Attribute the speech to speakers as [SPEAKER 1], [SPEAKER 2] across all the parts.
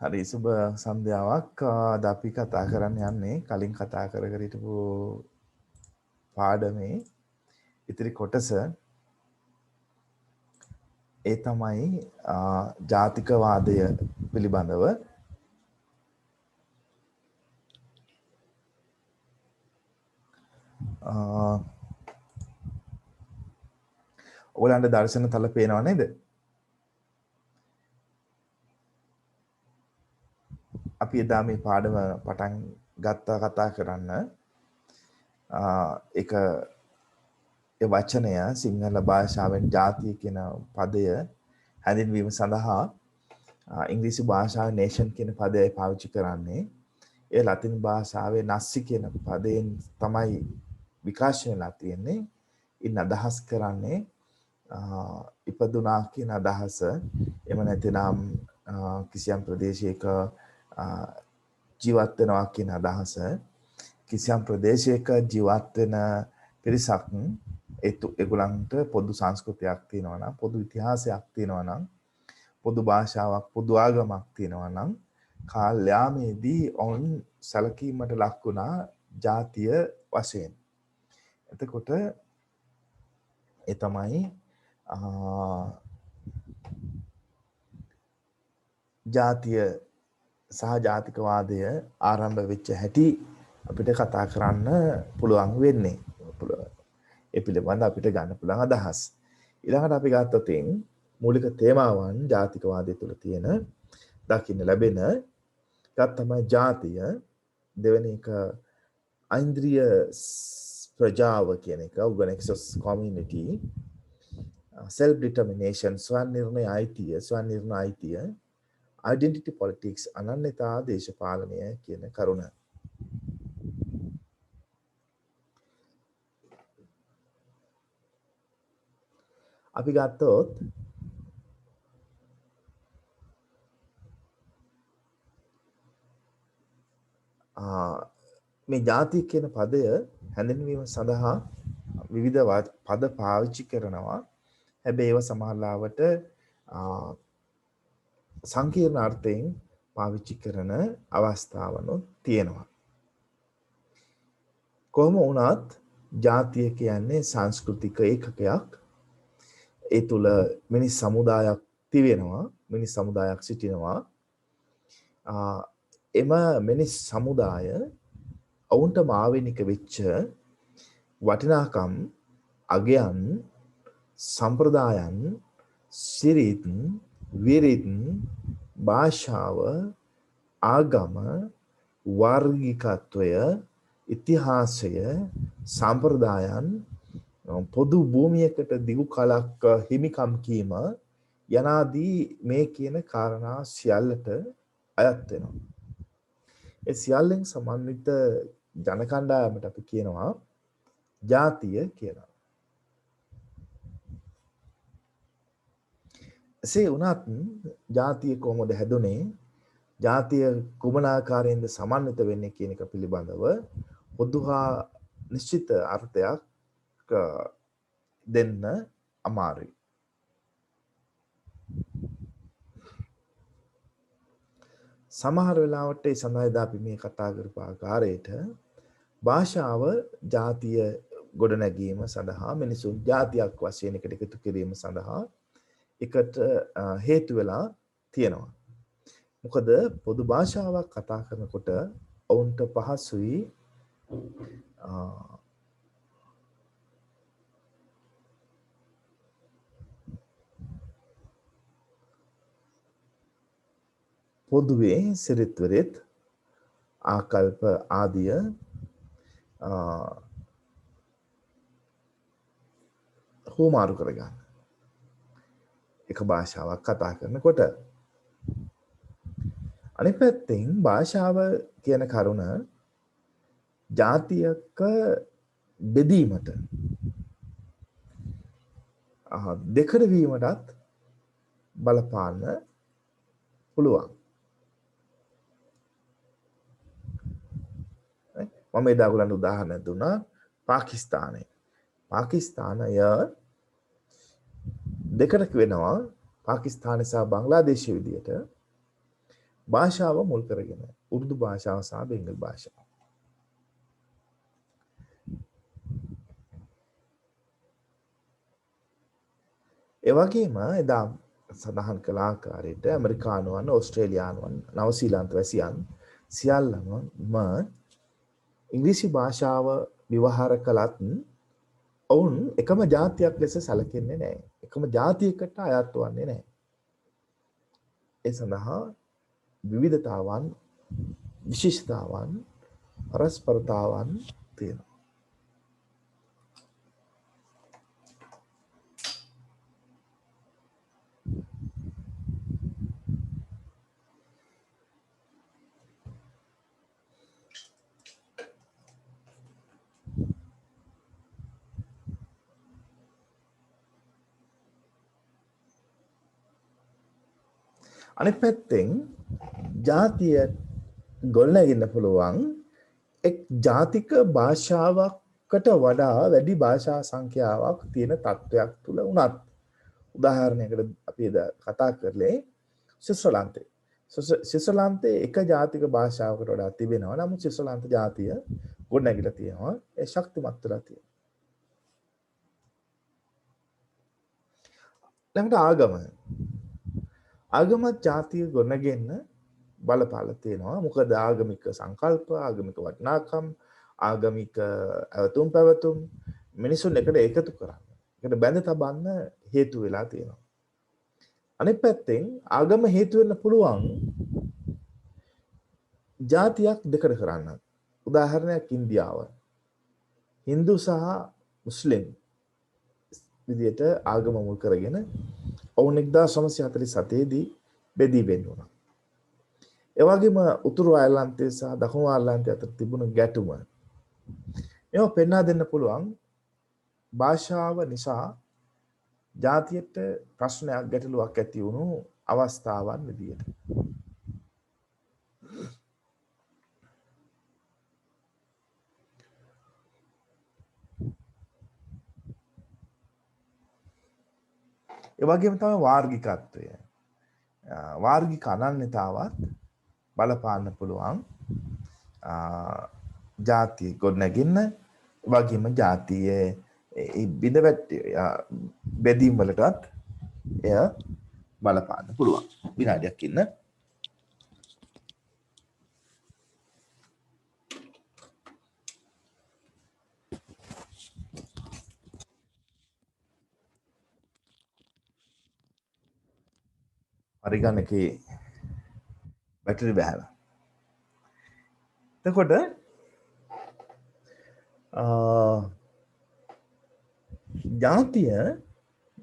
[SPEAKER 1] හරි සුබ සන්ධ්‍යාවක් අද අපි කතා කරන්න යන්නේ කලින් කතා කර හිටපු පාඩමේ ඉතිරි කොටස ඒ තමයි ජාතිකවාදය පිළිබඳව ඔයගලන්ට දර්ශන තල පේනව නේද? අපි එදා මේ පාඩම පටන් ගත්තා කතා කරන්න ඒක ඒ වචනය සිංහල භාෂාවෙන් ජාතිය කියන පදය හැඳින්වීම සඳහා ඉංග්‍රීසි භාෂාවේ නේෂන් කියන පදයයි පාවිච්චි කරන්නේ. ඒ ලතින් භාෂාවේ නස්සි කියන පදයෙන් තමයි විකාශනය වෙලා තියෙන්නේ. ඉන් අදහස් කරන්නේ ඉපදුනා කියන අදහස. එහෙම නැතිනම් කිසියම් ප්‍රදේශයක ජීවත් වෙනවා කියන අදහස. කිසියම් ප්‍රදේශයක ජීවත් වෙන පිරිසක් ඒගොල්ලන්ට පොදු සංස්කෘතියක් තියෙනවා නම්, පොදු ඉතිහාසයක් තියෙනවා නම්, පොදු භාෂාවක්, පොදු ආගමක් තියෙනවා නම් කාල යාමේදී ඔවුන් සැලකීමට ලක් වුණා ජාතිය වශයෙන්. එතකොට ඒ තමයි ජාතිය සහ ජාතිකවාදය ආරම්භ වෙච්ච හැටි අපිට කතා කරන්න පුළුවන් වෙන්නේ. ඒ පිළිබඳ අපිට ගන්න පුළුවන් අදහස්. ඊළඟට අපි ගත්තොත් මූලික තේමාවන් ජාතිකවාදය තුළ තියෙන දකින්න ලැබෙන එකක් තමයි ජාතිය. දෙවෙනි එක ඓන්ද්‍රිය ප්‍රජාව කියන එක, organics community, self determination, ස්වයං නිර්ණය අයිතිය, identity politics, අනන්‍යතා දේශපාලනය කියන කරුණ. අපි ගත්තොත් මේ ජාතිය කියන පදය හැඳින්වීම සඳහා විවිධ පද පාවිච්චි කරනවා. හැබැයි ඒව සමහරවිට සංකීර්ණ අර්ථයෙන් පාවිච්චි කරන අවස්ථාවනොත් තියෙනවා. කොහොම වුණත් ජාතිය කියන්නේ සංස්කෘතික ඒකකයක්. ඒ තුල මිනිස් සමුදායක් තිබෙනවා, මිනිස් සමුදායක් සිටිනවා. එම මිනිස් සමුදාය ඔවුන්ට මාවෙනික වෙච්ච වටිනාකම්, අගයන්, සම්ප්‍රදායන්, සිරිත්, විරිත්, භාෂාව, ආගම, වර්ගිකත්වය, ඉතිහාසය, සම්ප්‍රදායන්, පොදු භූමියකට දිගු කලක් හිමිකම් කීම යනාදී මේ කියන කාරණා සියල්ලට අයත් වෙනවා. ඒ සියල්ලෙන් සමන්විත ජන කණ්ඩායමට අපි කියනවා ජාතිය කියලා. එසේ වුණත් ජාතිය කොහොමද හැදුනේ? ජාතිය කුමන ආකාරයෙන්ද සමන්විත වෙන්නේ කියන එක පිළිබඳව පොදු හා නිශ්චිත අර්ථයක් දෙන්න අමාරුයි. සමහර වෙලාවට ඒ සඳහා අපි මේ කතා කරපු ආකාරයට භාෂාව ජාතිය ගොඩනැගීම සඳහා මිනිසුන් ජාතියක් වශයෙන් එකට එකතු කිරීම සඳහා එකට හේතු වෙලා තියෙනවා. මොකද පොදු භාෂාවක් කතා කරනකොට ඔවුන්ට පහසුයි පොදුවේ සිරිත් විරිත් ආකල්ප ආදිය හුමාරු කරගන්න. එක භාෂාවක් කතා කරනකොට අනිත් පැත්තෙන් භාෂාව කියන කරුණ ජාතියක බෙදීමට දෙකඩ වීමටත් බලපාන්න පුළුවන්. මම එදා ඔයගලන්ට උදාහරණයක් දුන්නා පාකිස්තානය. පාකිස්තානය දෙකට වෙනවා පාකිස්තානය සහ බංග්ලාදේශය විදියට. භාෂාව මුල් කරගෙන උර්දු භාෂාව සහ බෙන්ගල් භාෂාව. ඒ වගේම එදා සඳහන් කළ ආකාරයට ඇමරිකානුවන්, ඕස්ට්‍රේලියානුවන්, නවසීලන්ත වැසියන් සියල්ලම ඉංග්‍රීසි භාෂාව ව්‍යවහාර කළත් ඔවුන් එකම ජාතියක් ලෙස සැලකෙන්නේ නැහැ. එකම ජාතියකට අයත් වන්නේ නැහැ. ඒ සඳහා විවිධතාවන්, විශේෂතාවන්, පරස්පරතාවන් තියෙනවා. අනිත් පැත්තෙන් ජාතිය ගොඩනගන්න පුළුවන් එක් ජාතික භාෂාවකට වඩා වැඩි භාෂා සංඛ්‍යාවක් තියෙන තත්ත්වයක් තුළ වුණත් උදාහරණයකට අපි කතා කරලේ ස්විට්සර්ලන්තේ. ස්විට්සර්ලන්තේ එක ජාතික භාෂාවකට වඩා තිබෙනවා. නමුත් ස්විට්සර්ලන්ත ජාතිය ගොඩනැගිලා තියෙනවා. ඒ ශක්තිමත් වෙලා තියෙනවා. ළඟට ආගමත් ජාතිය ගොඩනගෙන්න බලපාලා තියෙනවා. මොකද ආගමික සංකල්ප, ආගමික වටිනාකම්, ආගමික ඇවතුම් පැවතුම් මිනිසුන් එකට එකතු කරන්න. ඒකට බැඳ තබන්න හේතු වෙලා තියෙනවා. අනිත් පැත්තෙන් ආගම හේතු වෙන්න පුළුවන් ජාතියක් දෙකට කරන්න. උදාහරණයක් ඉන්දියාව. හින්දු සහ මුස්ලිම් විදියට ආගම මුල් කරගෙන ඔවුන් 1947 දී බෙදී වෙන්නුණා. ඒ වගේම උතුරු අයර්ලන්තය සහ දකුණු අයර්ලන්තය අතර තිබුණු ගැටුම මේවා පෙන්වා දෙන්න පුළුවන් භාෂාව නිසා ජාතියට ප්‍රශ්නයක් ගැටලුවක් ඇති වුණු අවස්ථාවන් විදියට. ඒ වගේම තමයි වාර්ගිකත්වය. වාර්ගික අනන්‍යතාවත් බලපාන්න පුළුවන් ජාතිය ගොඩනගින්න වගේම ජාතියේ බෙදීම් වලටත් එය බලපාන්න පුළුවන්. විනාඩියක් ඉන්න. පරිගණකේ බැටරි බෑලා. එතකොට ජාතිය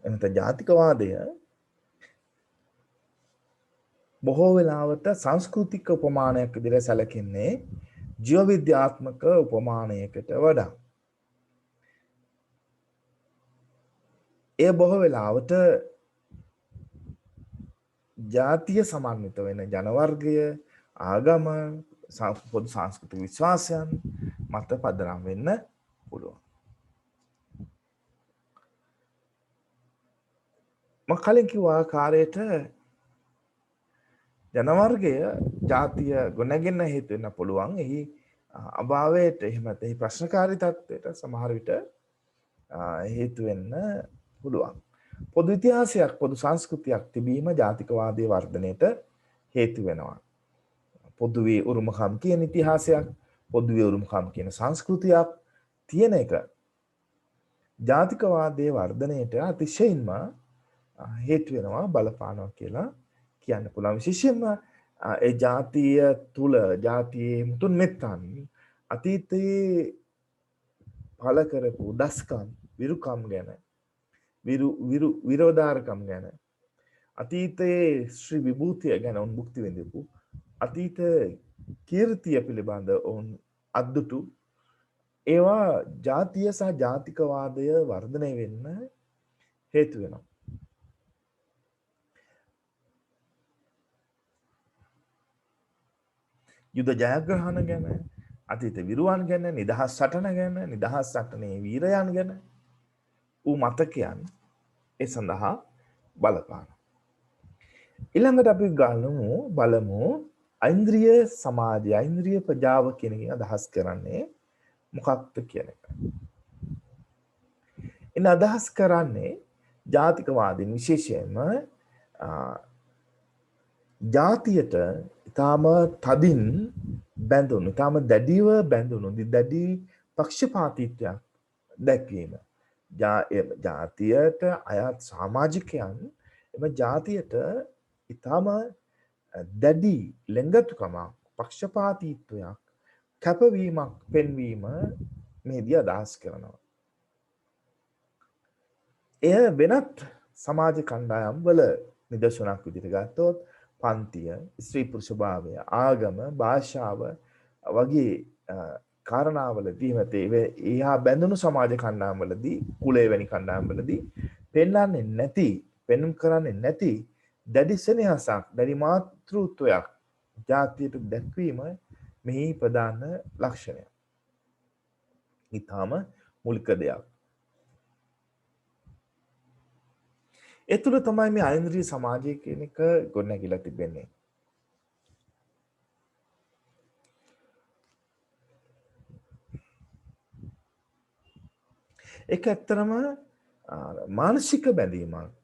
[SPEAKER 1] එනත ජාතිකවාදය බොහෝ වෙලාවට සංස්කෘතික උපමානයක් විදිහට සැලකෙන්නේ ජීව විද්‍යාත්මක උපමානයකට වඩා. එය බොහෝ වෙලාවට ජාතිය සමන්විත වෙන ජනවර්ගය, ආගම, පොදු සංස්කෘතික විශ්වාසයන් මත පදනම් වෙන්න පුළුවන්. මම කලින් කිව්ව ආකාරයට ජනවර්ගය ජාතිය ගොඩනගෙන හේතු වෙන්න පුළුවන්. එහි අභාවයට එහෙම නැත්නම් එහි ප්‍රශ්නකාරී තත්ත්වයට සමහර විට හේතු වෙන්න පුළුවන්. පොදු ඉතිහාසයක්, පොදු සංස්කෘතියක් තිබීම ජාතිකවාදයේ වර්ධනයට හේතු වෙනවා. පොදුවේ උරුමකම් කියන ඉතිහාසයක්, පොදුවේ උරුමකම් කියන සංස්කෘතියක් තියෙන එක ජාතිකවාදයේ වර්ධනයට අතිශයින්ම හේතු වෙනවා, බලපානවා කියලා කියන්න පුළුවන්. විශේෂයෙන්ම ඒ ජාතිය තුල ජාතියේ මුතුන් මෙත්තන් අතීතයේ පළ කරපු දස්කම්, විරුකම් ගැන, විරෝධාරකම් ගැන, අතීතයේ ශ්‍රී විභූතිය ගැන උන් භුක්ති විඳපු අතීත කීර්තිය පිළිබඳ උන් අද්දුටු ඒවා ජාතිය සහ ජාතිකවාදය වර්ධනය වෙන්න හේතු වෙනවා. යුද ජයග්‍රහණ ගැන, අතීත විරුවන් ගැන, නිදහස් සටන ගැන, නිදහස් සටනේ වීරයන් ගැන ඌ මතකයන් ඒ සඳහා බලපාන. ඊළඟට අපි බලමු ඓන්ද්‍රිය සමාජය, ඓන්ද්‍රිය ප්‍රජාව කියන එක අදහස් කරන්නේ මොකක්ද කියන එක. එන අදහස් කරන්නේ ජාතිකවාදීන් විශේෂයෙන්ම ජාතියට ඊටාම තදින් බැඳුණු, ඊටාම දැඩිව බැඳුණු, දැඩි පක්ෂපාතීත්වයක් දැක්වීම. ජාතියට අයත් සමාජිකයන් එම ජාතියට ඊටාම දැඩි ලෙන්ගතුකමක්, පක්ෂපාතීත්වයක්, කැපවීමක් පෙන්වීම මේදී අදහස් කරනවා. එය වෙනත් සමාජ කණ්ඩායම් වල නිදර්ශනක් විදිහට ගත්තොත් පන්තිය, ස්ත්‍රී පුරුෂ භාවය, ආගම, භාෂාව වගේ කාරණාවලදී එහා බැඳුණු සමාජ කණ්ඩායම්වලදී, කුලය වැනි කණ්ඩායම්වලදී පෙන්වන්නේ නැති, පෙන්වුම් කරන්නේ නැති දැඩි සෙනෙහසක්, දැඩි මාතෘත්වයක් ජාතියට දැක්වීම මෙහි ප්‍රධාන ලක්ෂණය. ඊටාම මූලික දෙයක්. ඒ තුළ තමයි මේ ඓන්ද්‍රිය සමාජය කියන එක ගොඩනැගිලා තිබෙන්නේ. ඒක ඇත්තරම මානසික බැඳීමක්,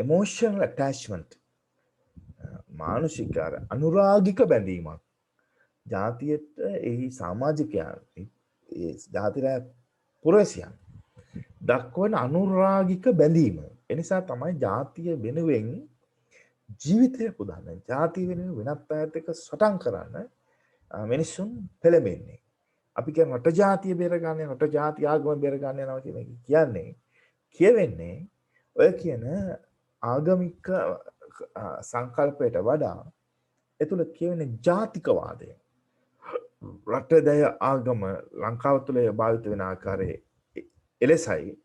[SPEAKER 1] emotional attachment, මානසික අනුරාගික බැඳීමක්. ජාතියට එහි සමාජිකයන්, ඒ ජාතිර පුරවැසියන් දක්වන අනුරාගික බැඳීම. එනිසා තමයි ජාතිය වෙනුවෙන් ජීවිතය පුදන්න, ජාතිය වෙනුවෙන් වෙනත් අයත් එක්ක සටන් කරන්න මිනිසුන් පෙළඹෙන්නේ. අපි කියන රට ජාතිය බේරගන්නේ, රට ජාති ආගම බේරගන්න යනවා කියන එක කියන්නේ, කියවෙන්නේ ඔය කියන ආගමික සංකල්පයට වඩා එතුළ කියවෙන්නේ ජාතිකවාදය. රටදය ආගම ලංකාව තුළ භාවිත වෙන ආකාරයේ එලෙසයි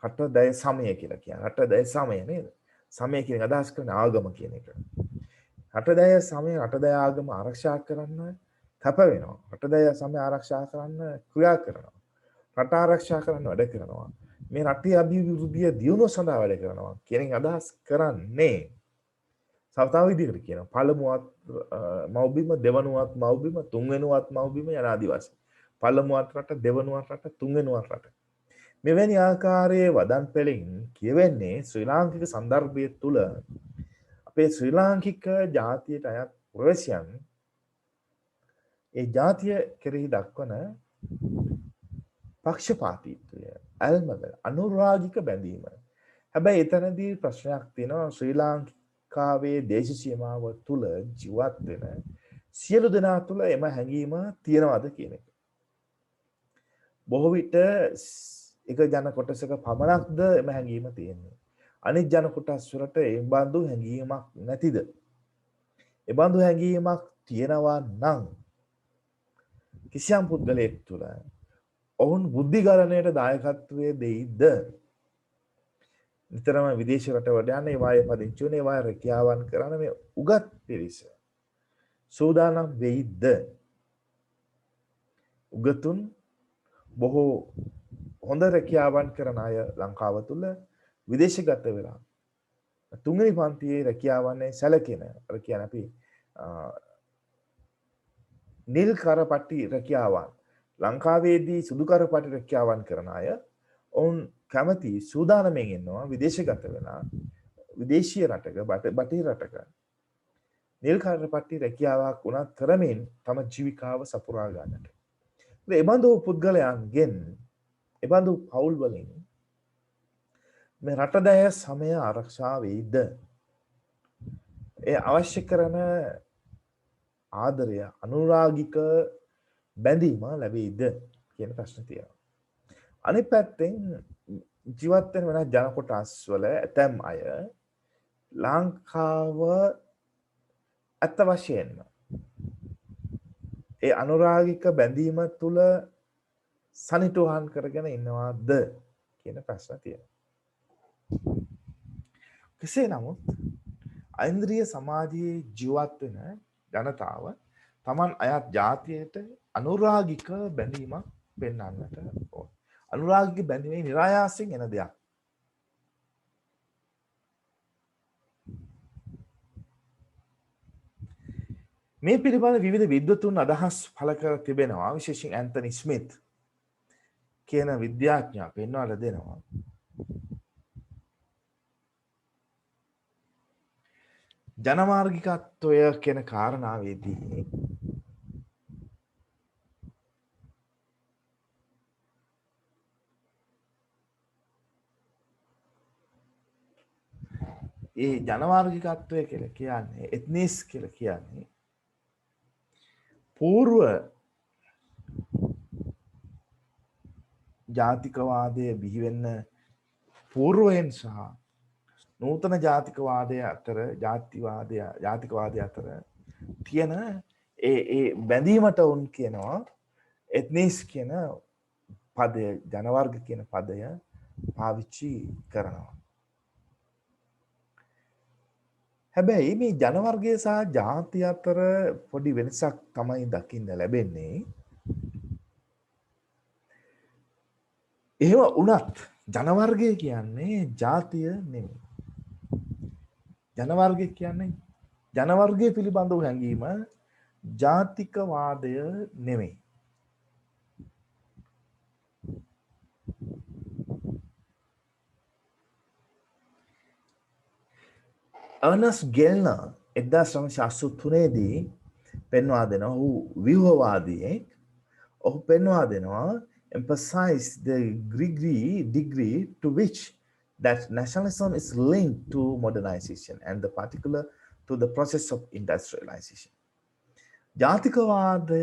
[SPEAKER 1] රටදය සමය කියලා කියන්නේ. රටදය සමය නේද? සමය කියන අදහස් කරන ආගම කියන එක. රටදය සමය, රටදය ආගම ආරක්ෂා කරන්න කැප වෙනවා. රටදය සමය ආරක්ෂා කරන්න ක්‍රියා කරනවා. රට ආරක්ෂා කරන්න වැඩ කරනවා. මේ රටේ අභිවෘද්ධිය දියුණුව සඳහා වැඩ කරනවා කියන අදහස් කරන්නේ. සවතාව විදිහට කියනවා. පළමුවත් මව්බිම, දෙවනුවත් මව්බිම, තුන්වෙනුවත් මව්බිම යන ආදි වශයෙන්. පළමුවත් රට, දෙවනුවත් රට, තුන්වෙනුවත් රට. මෙවැනි ආකාරයේ වදන් පෙළින් කියවෙන්නේ ශ්‍රී ලාංකික සන්දර්භය තුළ අපේ ශ්‍රී ලාංකික ජාතියට අයත් පුරවැසියන් ඒ ජාතිය කෙරෙහි දක්වන පක්ෂපාතීත්වය, ඇල්මද, අනුරාගික බැඳීම. හැබැයි එතනදී ප්‍රශ්නයක් තියෙනවා. ශ්‍රී ලාංකිකාවේ දේශ සීමාව තුළ ජීවත් වෙන සියලු දෙනා තුළ එම හැඟීම තියෙනවද කියන එක. බොහෝ විට එක ජන කොටසක පමණක්ද එම හැඟීම තියෙන්නේ. අනිත් ජන කොටස් වලට ඒ බඳු හැඟීමක් නැතිද? ඒ බඳු හැඟීමක් තියෙනවා නම් කිසියම් පුද්ගලයෙක් තුළ ඔවුන් බුද්ධිගරණයට දායකත්වයේ දෙයිද? නිතරම විදේශ රටවල යන්නේ වායේ පදිංචි වුණේ වායේ රැකියාවන් කරන මේ උගත් පිරිස සූදානම් වෙයිද? උගතුන් බොහෝ හොඳ රැකියාවන් කරන අය ලංකාව තුළ විදේශගත වෙලා තුන්වෙනි පන්තියේ රැකියාවන්නේ සැලකෙන අර කියන අපි නිල් කරපටි රැකියාවන් ලංකාවේදී සුදු කරපටි රැකියාවන් කරන අය ඔවුන් කැමති සූදානම්ෙන් ඉන්නවා විදේශගත වෙලා විදේශීය රටක බටහිර රටක නිල් කරපටි රැකියාවක් උනත් කරමින් තම ජීවිකාව සපුරා ගන්නට. ඒ බඳු පුද්ගලයන්ගෙන් ඒ බඳු පවුල් වලින් මේ රටදය සමය ආරක්ෂා වෙයිද? ඒ අවශ්‍ය කරන ආදරය, අනුරාගික බැඳීම ලැබෙයිද කියන ප්‍රශ්න තියෙනවා. අනිත් පැත්තෙන් ජීවත් වෙන වෙන ජන කොටස් වල ඇතැම් අය ලංකාව අත් වශයෙන්ම ඒ අනුරාගික බැඳීම තුල සනිටුහන් කරගෙන ඉන්නවාද කියන ප්‍රශ්න තියෙනවා. කෙසේ නමුත් ඓන්ද්‍රිය සමාජයේ ජීවත් වෙන ජනතාව Taman අයත් ජාතියට අනුරාගික බැඳීමක් පෙන්වන්නට ඕන. අනුරාගික බැඳීමේ નિરાයාසයෙන් එන දෙයක්. මේ පිළිබඳ විවිධ විද්වතුන් අදහස් පළ කර තිබෙනවා. විශේෂයෙන් ඇන්තනි ස්මිත් කියන විද්‍යාඥයා පෙන්වලා දෙනවා. ජනමාර්ගිකත්වය කියන කාරණාවේදී ඒ ජනමාර්ගිකත්වය කියලා කියන්නේ එත්නිස් කියලා කියන්නේ పూర్ව ජාතිකවාදය බිහි වෙන්න పూర్වයෙන් සහ නූතන ජාතිකවාදය අතර ජාතිකවාදය අතර තියෙන ඒ බැඳීමට උන් කියනවා එත්නිස් කියන පදය ජනවර්ග කියන පදය පාවිච්චි කරනවා. හැබැයි මේ ජනවර්ගය සහ ජාති අතර පොඩි වෙනසක් තමයි දකින්න ලැබෙන්නේ. එහෙම වුණත් ජනවර්ගය කියන්නේ ජාතිය නෙමෙයි. ජනවර්ගය කියන්නේ ජනවර්ගය පිළිබඳව හැඟීම ජාතිකවාදය නෙමෙයි. අර්නස්ට් ගෙල්නර් 1983 දී පෙන්වා දෙනවා ඔහු ව්‍යුහවාදියෙක්. ඔහු පෙන්වා දෙනවා emphasize the degree to which that nationalism is linked to modernization and the particular to the process of industrialization. ජාතිකවාදය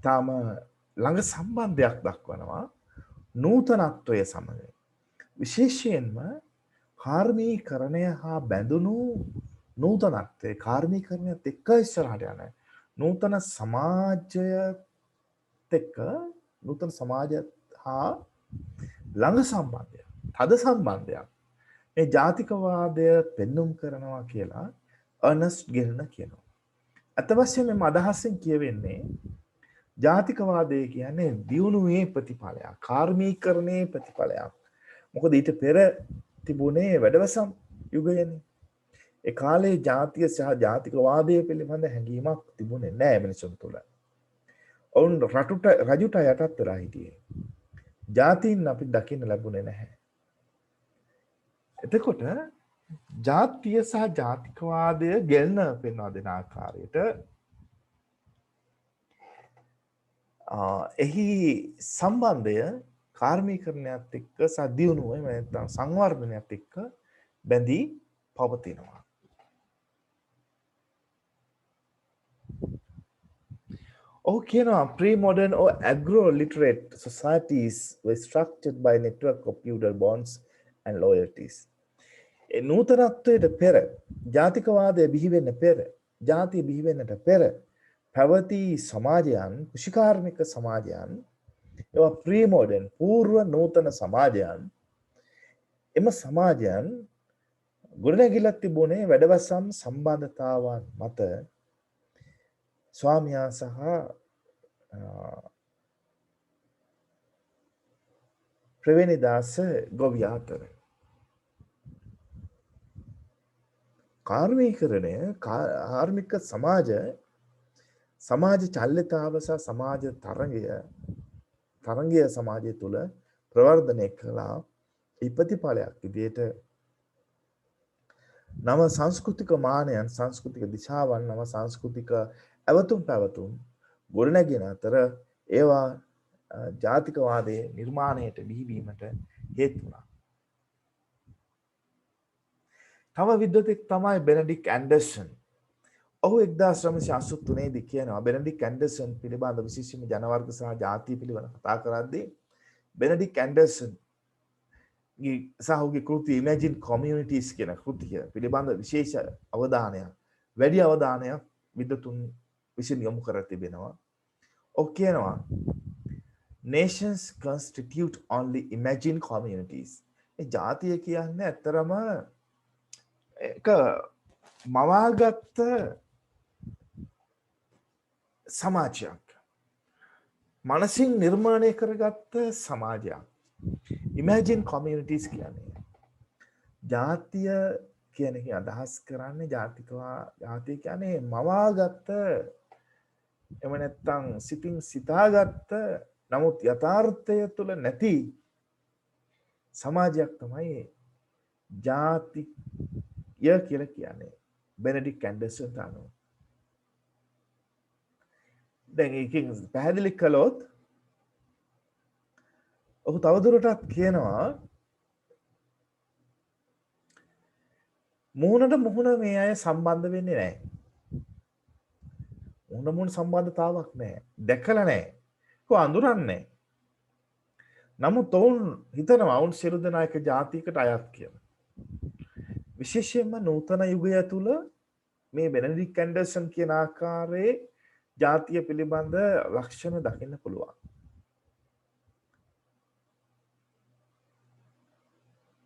[SPEAKER 1] තම ළඟ සම්බන්ධයක් දක්වනවා නූතනත්වය සමග. විශේෂයෙන්ම කාර්මීකරණය හා බැඳුණු නූතනත්වය කාර්මීකරණයත් එක්ක ඉස්සරහට යන නූතන සමාජයත් එක්ක නූතන සමාජයත් හා ළඟ සම්බන්ධයක් තද සම්බන්ධයක් මේ ජාතිකවාදය පෙන්눔 කරනවා කියලා අර්නස්ට් ගෙල්නර් කියනවා. අත වශයෙන්ම මේ අදහසෙන් කියවෙන්නේ ජාතිකවාදය කියන්නේ දියුණුවේ ප්‍රතිඵලයක් කාර්මීකරණයේ ප්‍රතිඵලයක්. මොකද ඊට පෙර තිබුණේ වැඩවසම් යුගයනේ. ඒ කාලේ ජාතිය සහ ජාතිකවාදය පිළිබඳ හැඟීමක් තිබුණේ නැහැ මිනිසුන් තුළ. ඔවුන් රජුට යටත් වෙලා හිටියේ. ජාතීන් අපි දකින්න ලැබුණේ නැහැ. එතකොට ජාතිය සහ ජාතිකවාදය ගෙල්නර් පෙන්වා දෙන ආකාරයට එහි සම්බන්ධය කාර්මීකරණයත් එක්ක සහ දියුණුව නැත්නම් සංවර්ධනයත් එක්ක බැඳී පවතිනවා. ඔහු කියනවා pre-modern or agro-literate societies were structured by network of feudal bonds and loyalties. ඒ නූතනත්වයට පෙර ජාතිකවාදය බිහි වෙන්න පෙර ජාතිය බිහි වෙන්නට පෙර පැවති සමාජයන් කෘෂිකාර්මික සමාජයන් ඒවා ප්‍රීමෝඩර්න් పూర్ව නූතන සමාජයන් එම සමාජයන් ගොඩනැගිලා තිබුණේ වැඩවසම් සම්බන්ධතාවන් මත ස්වාමියා සහ ප්‍රවේණිදාස ගොවියා අතර කාර්මීකරණය කාර්මික සමාජ චල්ලිතාව සහ සමාජ තරංගය සමාජය තුළ ප්‍රවර්ධනය කළා. ඒ ප්‍රතිඵලයක් විදිහට නව සංස්කෘතික මානයන් සංස්කෘතික දිශාවන් නව සංස්කෘතික ඇවතුම් පැවතුම් ගොඩනැගෙන අතර ඒවා ජාතිකවාදයේ නිර්මාණයට බිහිවීමට හේතු වුණා. තව විද්වතෙක් තමයි බෙනඩික් ඇන්ඩර්සන්. ඔහු 1983 දී කියනවා බෙනඩික් ඇන්ඩර්සන් පිළිබඳ විශේෂම ජනවර්ග සහ ජාතිය පිළිබඳ කතා කරද්දී බෙනඩික් ඇන්ඩර්සන් සහ ඔහුගේ කෘතිය Imagine Communities කියන කෘතිය පිළිබඳ විශේෂ අවධානයක් වැඩි අවධානයක් විද්වතුන් විසින් යොමු කර තිබෙනවා. ඔහු කියනවා nations constitute only imagined communities. ඒ ජාතිය කියන්නේ ඇත්තරම එක මවාගත්ත සමාජයක්. මනසින් නිර්මාණය කරගත්ත සමාජයක්. Imagine communities කියන්නේ. ජාතිය කියන එක අදහස් කරන්නේ ජාතිය කියන්නේ මවාගත්ත එම නැත්තම් සිතින් සිතාගත්ත නමුත් යථාර්ථය තුල නැති සමාජයක් තමයි ජාතිය කියලා කියන්නේ. බෙනඩික්ට් ඇන්ඩර්සන් අනුව. දැන් ඒකෙන් පැහැදිලි කළොත් ඔහු තවදුරටත් කියනවා මුහුණට මුහුණ මේ අය සම්බන්ධ වෙන්නේ නැහැ. මුහුණ සම්බන්ධතාවක් නැහැ. දැකලා නැහැ. කොහොම අඳුරන්නේ. නමුත් ඔවුන් හිතනවා ඔවුන් සියලු දෙනා එක ජාතියකට අයත් කියලා. විශේෂයෙන්ම නූතන යුගය තුල මේ බෙනඩික්ට් ඇන්ඩර්සන් කියන ආකාරයේ ජාතිය පිළිබඳ ලක්ෂණ දකින්න පුළුවන්.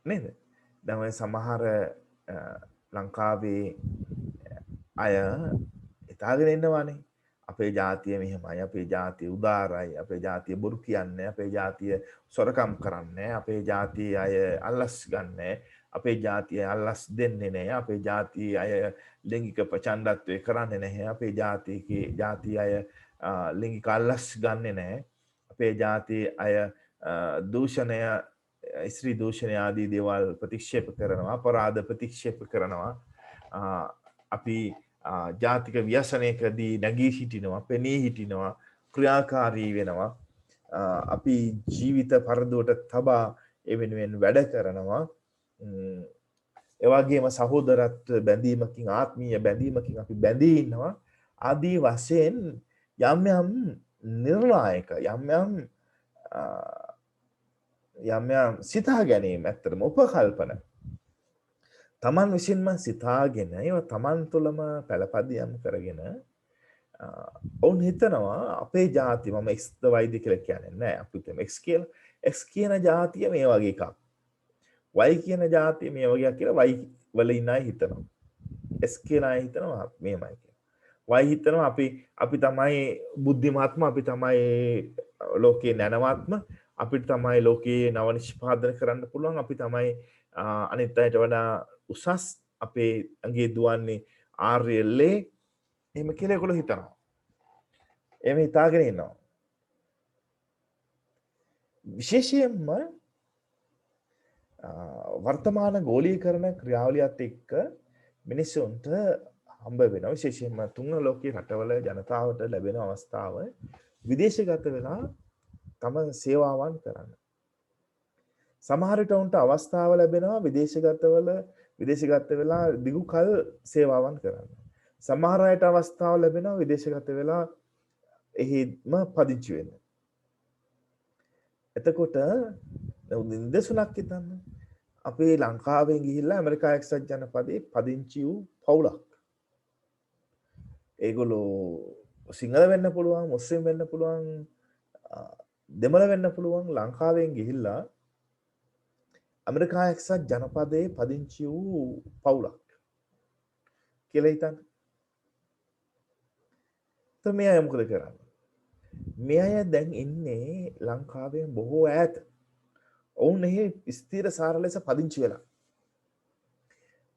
[SPEAKER 1] නේද? දැන් ඔය සමහර ලංකාවේ අය හිතාගෙන ඉන්නවානේ අපේ ජාතිය මෙහෙමයි, අපේ ජාතිය උදාරයි, අපේ ජාතිය බොරු කියන්නේ, අපේ ජාතිය සොරකම් කරන්නේ, අපේ ජාතිය අය අල්ලස් ගන්නෑ, අපේ ජාතිය අල්ලස් දෙන්නේ නැහැ, අපේ ජාතිය අය ලිංගික ප්‍රචණ්ඩත්වය කරන්නේ නැහැ, අපේ ජාතිය අය ලිංගික අල්ලස් ගන්නෙ නැහැ, අපේ ජාතිය අය දූෂණය ස්ත්‍රී දූෂණය ආදී දේවල් ප්‍රතික්ෂේප කරනවා, අපරාධ ප්‍රතික්ෂේප කරනවා. අපි ජාතික ව්‍යසනයකදී නැගී සිටිනවා, පෙනී සිටිනවා, ක්‍රියාකාරී වෙනවා. අපි ජීවිත පරදුවට තබා ඒ වෙනුවෙන් වැඩ කරනවා. ඒ වගේම සහෝදරත්ව බැඳීමකින්, ආත්මීය බැඳීමකින් අපි බැඳී ඉන්නවා. ආදී වශයෙන් යම් යම් නිර්ණායක යම් සිතා ගැනීම ඇත්තටම උපකල්පන තමන් විසින්ම සිතාගෙන ඒවා තමන් තුළම පළපදියම් කරගෙන ඔවුන් හිතනවා අපේ ජාතිය මම X වයිද කියලා කියන්නේ නැහැ. අපි හිතමු X කියලා. X කියන ජාතිය මේ වගේ එකක්. Y කියන ජාතිය මේ වගේ කියලා Y වල ඉන්න අය හිතනවා. S කියන අය හිතනවා මේමයි කියලා. Y හිතනවා අපි තමයි බුද්ධිමත්ම, අපි තමයි ලෝකේ නැනවත්ම, අපිට තමයි ලෝකේ නව නිෂ්පාදනය කරන්න පුළුවන්, අපි තමයි අනිත් අයට වඩා උසස්, අපේ ඇඟේ දුවන්නේ ආර්යලේ එහෙම කියලා ඒගොල්ලෝ හිතනවා. එහෙම හිතාගෙන ඉන්නවා. විශේෂයෙන්ම වර්තමාන ගෝලීකරණ ක්‍රියාවලියත් එක්ක මිනිස්සුන්ට හම්බ වෙනවා. විශේෂයෙන්ම තුන්වන ලෝකයේ රටවල ජනතාවට ලැබෙන අවස්ථාව විදේශගත වෙලා තම සේවාවන් කරන්න. සමහර විට උන්ට අවස්ථාව ලැබෙනවා විදේශගත වෙලා දිගු කල සේවාවන් කරන්න. සමහර අයට අවස්ථාව ලැබෙනවා විදේශගත වෙලා එහිම පදිංචි වෙන්න. එතකොට නිදසුනක් හිතන්න. අපේ ලංකාවෙන් ගිහිල්ලා ඇමරිකා එක්සත් ජනපදයේ පදිංචි වූ පවුලක්. ඒගොල්ලෝ සිංහල වෙන්න පුළුවන්, මුස්ලිම් වෙන්න පුළුවන්, දෙමළ වෙන්න පුළුවන්. ලංකාවෙන් ගිහිල්ලා ඇමරිකා එක්සත් ජනපදයේ පදිංචි වූ පවුලක් කියලා හිතන්න. તો මේ අය මොකද කරන්නේ? මේ අය දැන් ඉන්නේ ලංකාවෙන් බොහෝ ඈත. ඔවුන් එහි ස්ථිර සාර ලෙස පදිංචි වෙලා.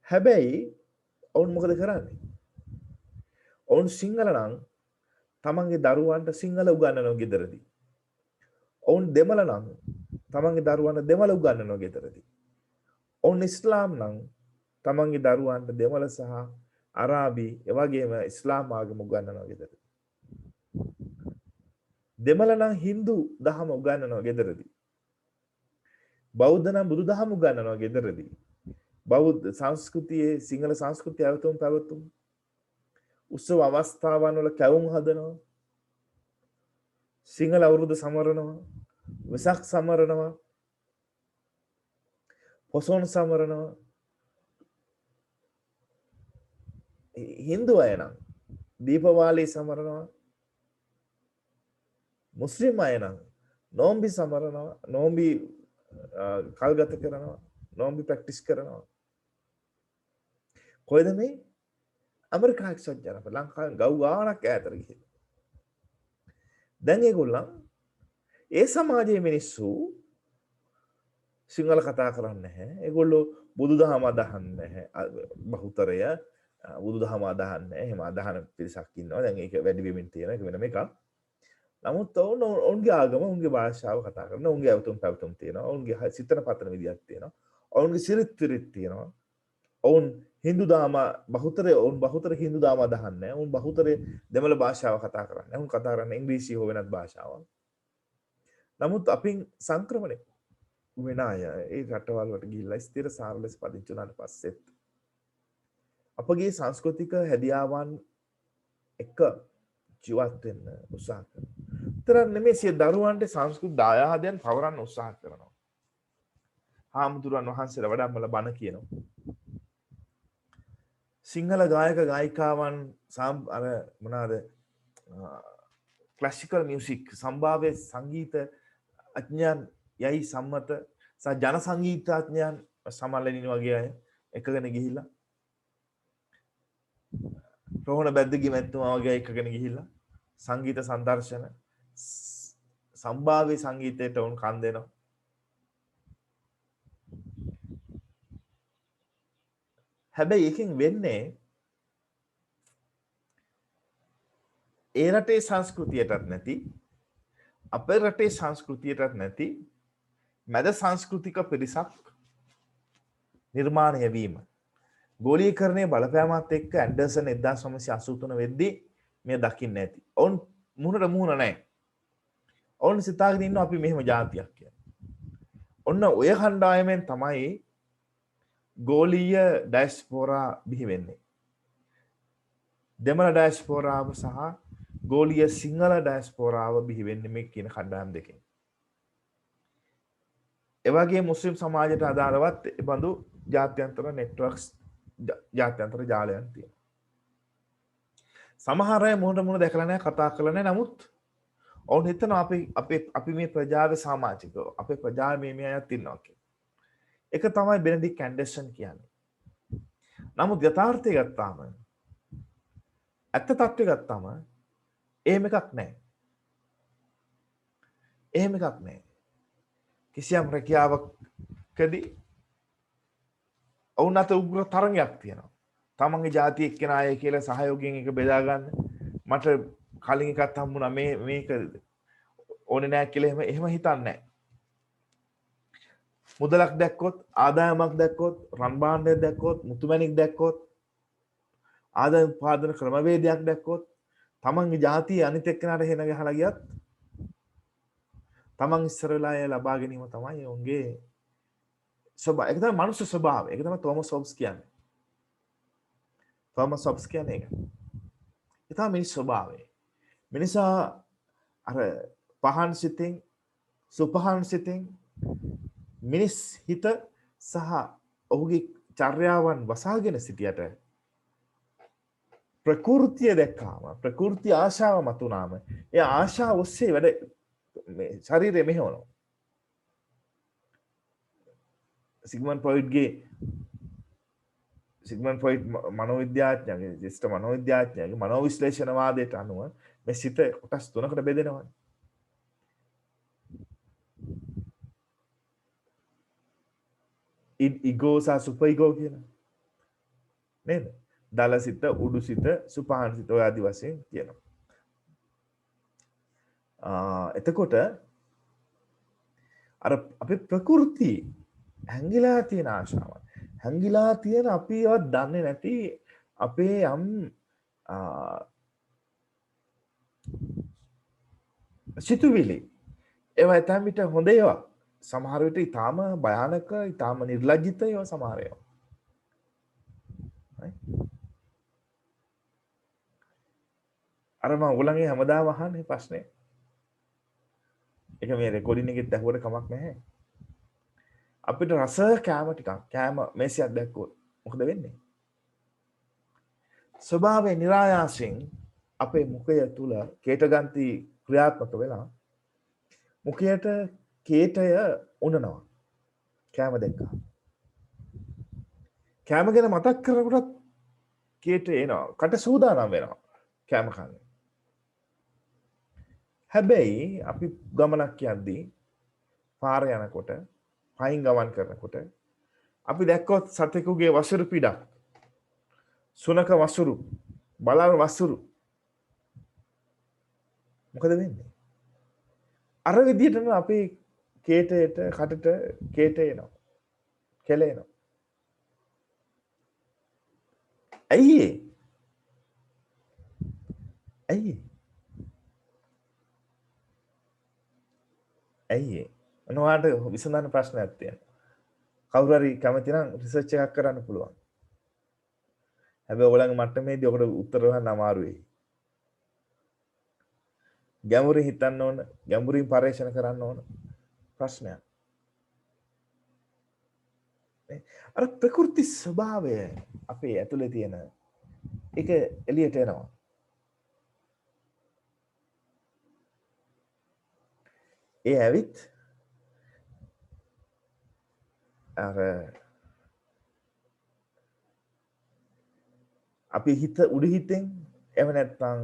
[SPEAKER 1] හැබැයි ඔවුන් මොකද කරන්නේ? ඔවුන් සිංහල නම් තමන්ගේ දරුවන්ට සිංහල උගන්වනවා ගෙදරදී. ඔවුන් දෙමළ නම් තමන්ගේ දරුවන්ට දෙමළ උගන්වනවා ගෙදරදී. ඔවුන් ඉස්ලාම් නම් තමන්ගේ දරුවන්ට දෙමළ සහ අරාබි එවැගේම ඉස්ලාම් ආගම උගන්වනවා ගෙදරදී. දෙමළ නම් හින්දු දහම උගන්වනවා ගෙදරදී. බෞද්ධ නම් බුදු දහම උගන්වනවා ගෙදරදී. බෞද්ධ සංස්කෘතියේ සිංහල සංස්කෘතිය පැවතුම් උත්සව අවස්ථාවන් වල කැවුම් හදනවා. සිංහල අවුරුදු සමරනවා. වෙසක් සමරනවා. පොසොන් සමරනවා. හින්දු අය නම් දීපවාලී සමරනවා. මුස්ලිම් අය නම් නෝම්බි සමරනවා. නෝම්බි කල්ගත කරනවා. නෝම්බි ප්‍රැක්ටිස් කරනවා. කොයිද මේ ඇමරිකා එක්සත් ජනපද ලංකාවෙන් ගව් ගානක් ඈතට ගිහින්. දැන් ඒගොල්ලන් ඒ සමාජයේ මිනිස්සු සිංහල කතා කරන්නේ නැහැ. ඒගොල්ලෝ බුදුදහම අදහන්නේ බහුතරය බුදුදහම අදහන්නේ එහෙම අදහන පිරිසක් ඉන්නවා. දැන් ඒක වැඩි වෙමින් තියෙන එක වෙනම එකක්. නමුත් ඔවුන්ගේ ආගම ඔවුන්ගේ භාෂාව කතා කරන ඔවුන්ගේ ඇවතුම් පැවතුම් තියෙනවා. ඔවුන්ගේ සිතන පතන විදියක් තියෙනවා. ඔවුන්ගේ සිරිත් විරිත් තියෙනවා. ඔවුන් හින්දු දාම බහුතරය ඔවුන් බහුතර හින්දු දාම අදහන්නේ. ඔවුන් බහුතරය දෙමළ භාෂාව කතා කරන්නේ. ඔවුන් කතා කරන්නේ ඉංග්‍රීසි හෝ වෙනත් භාෂාවක්. නමුත් අපින් සංක්‍රමණය වෙන අය ඒ රටවල් වලට ගිහිල්ලා ස්ථිර සාර ලෙස පදිංචි වුණාට පස්සෙත් අපගේ සංස්කෘතික හැදියාවන් එක ජීවත් වෙන්න උත්සාහ කරනවා. විතරක් නෙමෙයි සිය දරුවන්ට සංස්කෘතික දායාදයන් පවරන්න උත්සාහ කරනවා. හාමුදුරන් වහන්සේලා වඩම්මල බණ කියනවා. සිංහල ගායක ගායිකාවන් අර මොනවාද ක්ලාසිකල් මියුසික් සම්භාව්‍ය සංගීත අඥයන් යයි සම්මත ජන සංගීතඥයන් සමල්ලනින් වගේ අය එකගෙන ගිහිල්ලා රෝහණ බැද්දගේ මැතිතුමා වගේ එකගෙන ගිහිල්ලා සංගීත සංදර්ශන සම්භාව්‍ය සංගීතයට උන් කන් දෙනවා. හැබැයි එකෙන් වෙන්නේ ඒ රටේ සංස්කෘතියටත් නැති අපේ රටේ සංස්කෘතියටත් නැති මැද සංස්කෘතික පිරිසක් නිර්මාණය වීම. ගෝලීකරණයේ බලපෑමත් එක්ක ඇන්ඩර්සන් 1983 වෙද්දී මේ දකින්න ඇති. ඔවුන් මුහුණට මුහුණ නැහැ. ඔවුන් සිතාගෙන ඉන්නවා අපි මෙහෙම ජාතියක් කියලා. ඔන්න ඔය කණ්ඩායමෙන් තමයි ගෝලීය ඩයස්පෝරා බිහි වෙන්නේ. දෙමළ ඩයස්පෝරාව සහ ගෝලීය සිංහල ඩයස්පෝරාව බිහි වෙන්නේ මේ කියන කණ්ඩායම් දෙකෙන්. එවගේ මුස්ලිම් සමාජයට අදාළවත් ඒ බඳු ජාත්‍යන්තර නෙට්වර්ක්ස් ජාත්‍යන්තර ජාලයන් තියෙනවා. සමහර අය මොහොත මොන දැකලා නැහැ කතා කරලා නැහැ. නමුත් ඔවුන් හිතනවා අපි මේ ප්‍රජාවේ සමාජිකව අපේ ප්‍රජාවේ මේ අයත් ඉන්නවා කියලා. ඒක තමයි බෙනඩික් ඇන්ඩර්සන් කියන්නේ. නමුත් යථාර්ථය ගත්තාම ඇත්ත තත්ත්වය ගත්තාම එහෙම එකක් නැහැ. එහෙම එකක් නැහැ. කිසියම් රැකියාවකදී ඔවුන් අතර උග්‍ර තරංගයක් තියෙනවා. තමන්ගේ ජාතිය එක්කෙනා අය කියලා සහයෝගයෙන් එක බෙදා ගන්න. මට කලින් එකක් හම්බුණා මේක ඕනේ නැහැ කියලා එහෙම හිතන්නේ නැහැ. මුදලක් දැක්කොත් ආදායමක් දැක්කොත් රන් භාණ්ඩයක් දැක්කොත් මුතුමැණික් දැක්කොත් ආදායම් උපාදන ක්‍රමවේදයක් දැක්කොත් තමන්ගේ ජාතිය අනිත් එක්කෙනාට හෙන ගහලා ගියත් තමන් ඉස්සරලා ඒ ලබා ගැනීම තමයි උන්ගේ ස්වභාවය. ඒක තමයි මනුෂ්‍ය ස්වභාවය. ඒක තමයි තෝමස් හොබ්ස් කියන්නේ. තෝමස් හොබ්ස් කියන්නේ ඒක. ඒ තමයි මිනිස් ස්වභාවය. මිනිසා අර පහන් සිතින් සුපහන් සිතින් මිනිස් හිත සහ ඔහුගේ චර්යාවන් වසාගෙන සිටියට ප්‍රකෘතිය දැක්කාම ප්‍රකෘති ආශාව මතුනාම ඒ ආශාව ඔස්සේ වැඩ ශරීරය මෙහෙවනවා. සිග්මන්ඩ් ෆ්‍රොයිඩ් මනෝවිද්‍යාඥයාගේ ජ්‍යෙෂ්ඨ මනෝවිද්‍යාඥයාගේ මනෝවිශ්ලේෂණවාදයට අනුව මේ සිත කොටස් තුනකට බෙදෙනවා. ඉගෝ සහ සුපර් ඉගෝ කියලා. නේද? දල සිත, උඩු සිත, සුපහන් සිත ඔය ආදි වශයෙන් කියනවා. එතකොට අර අපේ ප්‍රകൃති හැංගිලා තියෙන ආශාවන් හැංගිලා තියෙන අපි ඒවත් දන්නේ නැති අපේ යම් සිතුවිලි ඒවා ඇතැම් විට හොඳ ඒවා සමහර විට ඊටාම භයානක ඊටාම නිර්ලජ්ජිත ඒවා සමහර ඒවා අර මම ඔයගොල්ලන්ගේ හැමදාම අහන්නේ ප්‍රශ්නේ ඒක මේ රෙකෝඩින් එකෙත් ඇහුවට කමක් නැහැ. අපිට රස කෑම ටිකක් කෑම මේසයක් දැක්කොත් මොකද වෙන්නේ? ස්වභාවයෙන් નિરાයාසයෙන් අපේ මුඛය තුල කේතගන්ති ක්‍රියාත්මක වෙලා මුඛයට කේතය උනනවා. කෑම දැක්කා. කෑම ගැන මතක් කරනකොට කේතය එනවා. කට සූදානම් වෙනවා කෑම කන්න. හැබැයි අපි ගමනක් යද්දී පාර යනකොට පයින් ගමන් කරනකොට අපි දැක්කොත් සතෙකුගේ වසුරු පිටක්, සුනක වසුරු, බළල් වසුරු මොකද වෙන්නේ? අර විදිහටම අපි කේතයට කටට කේත එනවා. කෙල එනවා. ඇයි ඒ? ඇයි? ඇයි ඒ? මොනවාට විසඳන්න ප්‍රශ්නයක් තියෙනවා. කවුරු හරි කැමති නම් රිසර්ච් එකක් කරන්න පුළුවන්. හැබැයි ඔයගොල්ලන්ගේ මට්ටමේදී ඔකට උත්තර හොයන්න අමාරු වෙයි. ගැඹුරින් හිතන්න ඕන, ගැඹුරින් පරීක්ෂණ කරන්න ඕන ප්‍රශ්නයක්. අර ප්‍රකෘති ස්වභාවය අපේ ඇතුලේ තියෙන ඒක එළියට එනවා. ඒ ඇවිත් අර අපි හිත උඩු හිතෙන් එහෙම නැත්නම්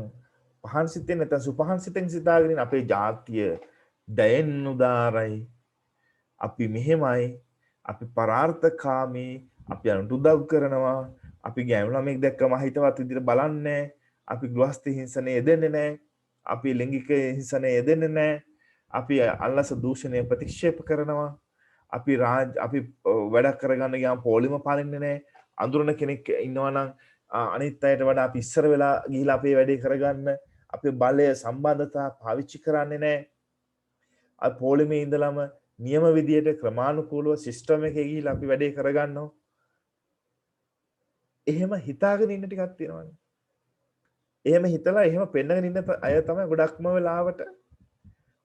[SPEAKER 1] පහන් සිතෙන් නැත්නම් සුපහන් සිතෙන් සිතාගෙන ඉන්න අපේ ජාතිය දයෙන් උදාරයි, අපි මෙහෙමයි, අපි පරාර්ථකාමී, අපි අනුන්ට උදව් කරනවා, අපි ගෑනු ළමෙක් දැක්කම හිතවත් විදිහට බලන්නේ, අපි ගෘහස්ත හිංසනයේ යෙදෙන්නේ නැහැ, අපි ලිංගික හිංසනයේ යෙදෙන්නේ නැහැ, අපි අල්ලස දූෂණය ප්‍රතික්ෂේප කරනවා, අපි වැඩ කරගන්න ගියාම පොලිම පාලින්නේ නැහැ, අඳුරන කෙනෙක් ඉන්නවා නම් අනිත් අයට වඩා අපි ඉස්සර වෙලා ගිහිලා අපේ වැඩේ කරගන්න අපේ බලය සම්බන්ධතා පාවිච්චි කරන්නේ නැහැ. අර පොලිමේ ඉඳලම නියම විදියට ක්‍රමානුකූලව සිස්ටම් එකේ ගිහිලා අපි වැඩේ කරගන්නවා. එහෙම හිතාගෙන ඉන්න ටිකක් තියෙනවානේ. එහෙම හිතලා එහෙම පෙන්නගෙන ඉන්න අය තමයි ගොඩක්ම වෙලාවට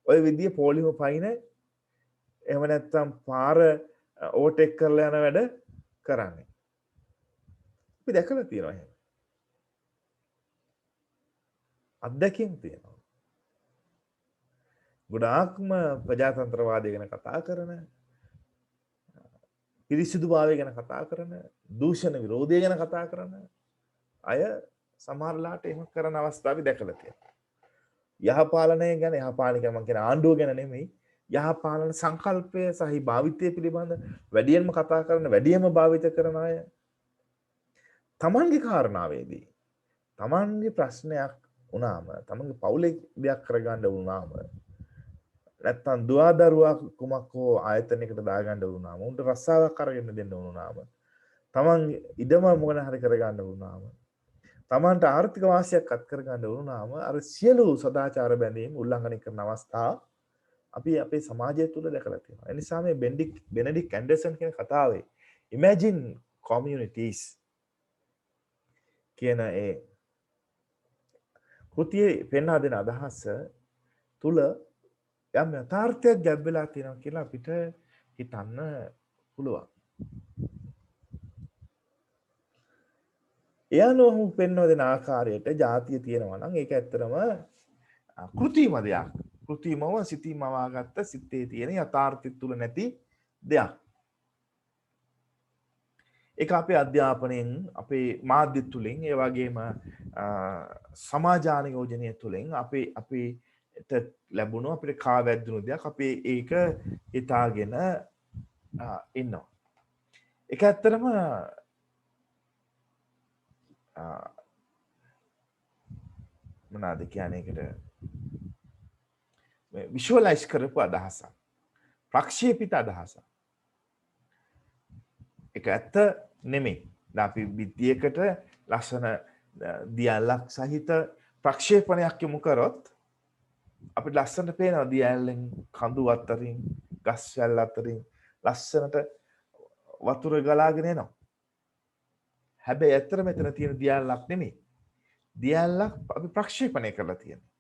[SPEAKER 1] ওই විදිය පොලිම පයින් එහෙම නැත්නම් පාර ඕටෙක් කරලා යන වැඩ කරන්නේ. අපි දැකලා තියෙනවා එහෙම. අත්දැකීම් තියෙනවා. ගොඩාක්ම ප්‍රජාතන්ත්‍රවාදය ගැන කතා කරන, පිරිසිදුභාවය ගැන කතා කරන, දූෂණ විරෝධය ගැන කතා කරන අය සමහරලාට එහෙම කරන අවස්ථා අපි දැකලා තියෙනවා. යහපාලනය ගැන, යහපාලනය ගැන මම කියන ආණ්ඩුව ගැන නෙමෙයි, යහපාලන සංකල්පය සහි භාවිතය පිළිබඳ වැඩියෙන්ම කතා කරන, වැඩියෙන්ම භාවිත කරන අය තමන්ගේ කාරණාවේදී තමන්ගේ ප්‍රශ්නයක් වුණාම, තමන්ගේ පවුලේ දෙයක් කරගන්න වුණාම, නැත්තම් දුවදරුවා කුමක් හෝ ආයතනයකට දාගන්න වුණාම, උන්ට රස්සාවක් අරගෙන දෙන්න වුණාම, තමන් ඉඩම මොකද හරි කරගන්න වුණාම, තමන්ට ආර්ථික වාසියක් අත් කරගන්න වුණාම අර සියලු සදාචාර බැඳීම් උල්ලංඝනය කරන අවස්ථා අපි අපේ සමාජය තුළ දැකලා තියෙනවා. ඒ නිසා මේ බෙනඩික් ඇන්ඩර්සන් කියන කතාවේ imagine communities කියන ඒ කෘතියේ පෙන්වා දෙන අදහස තුල යම් යථාර්ථයක් ගැබ් වෙලා තියෙනවා කියලා අපිට හිතන්න පුළුවන්. එයානෝ පෙන්වා දෙන ආකාරයට ජාතිය තියෙනවා නම් ඒක ඇත්තටම කෘතිම දෙයක්. කෘතිමව සිතින් මවාගත්ත සිතේ තියෙන යථාර්ථය තුල නැති දෙයක්. ඒක අපේ අධ්‍යාපනයෙන්, අපේ මාධ්‍ය තුලින්, ඒ වගේම සමාජාන යෝජනය තුලින් අපිට ලැබුණු අපිට කාවැද්දුණු දෙයක් අපි ඒක හිතාගෙන ඉන්නවා. ඒක ඇත්තටම මොනවාද කියන්නේ ඒකට විෂුවලයිස් කරපු අදහසක්, ප්‍රක්ෂේපිත අදහසක්. ඒක ඇත්ත නෙමෙයි. දැන් අපි විද්‍යයකට ලස්සන දියැලක් සහිත ප්‍රක්ෂේපණයක් යොමු කරොත් අපිට ලස්සනට පේනවා දියැලෙන් කඳු අතරින්, ගස් වැල් අතරින් ලස්සනට වතුර ගලාගෙන එනවා. හැබැයි ඇත්තට මෙතන තියෙන දියැලක් නෙමෙයි. දියැලක් අපි ප්‍රක්ෂේපණය කරලා තියෙනවා.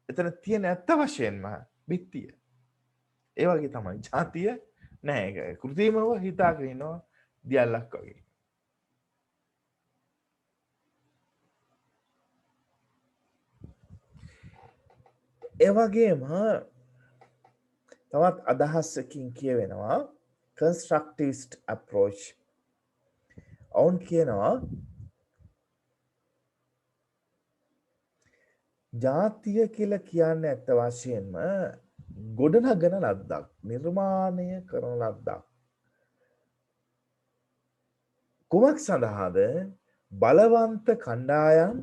[SPEAKER 1] එතන තියෙන ඇත්ත වශයෙන්ම බිත්තිය. ඒ වගේ තමයි ජාතිය නෑ. ඒක කෘත්‍රිමව හිතාගෙන ඉනවා දියැලක් වගේ. ඒ වගේම තවත් අදහසකින් කියවෙනවා constructivist approach. ඔවුන් කියනවා ජාතිය කියලා කියන්නේ ඇත්ත වශයෙන්ම ගොඩනගන ලද්දක්, නිර්මාණය කරන ලද්දක්. කුමක් සඳහාද බලවන්ත කණ්ඩායම්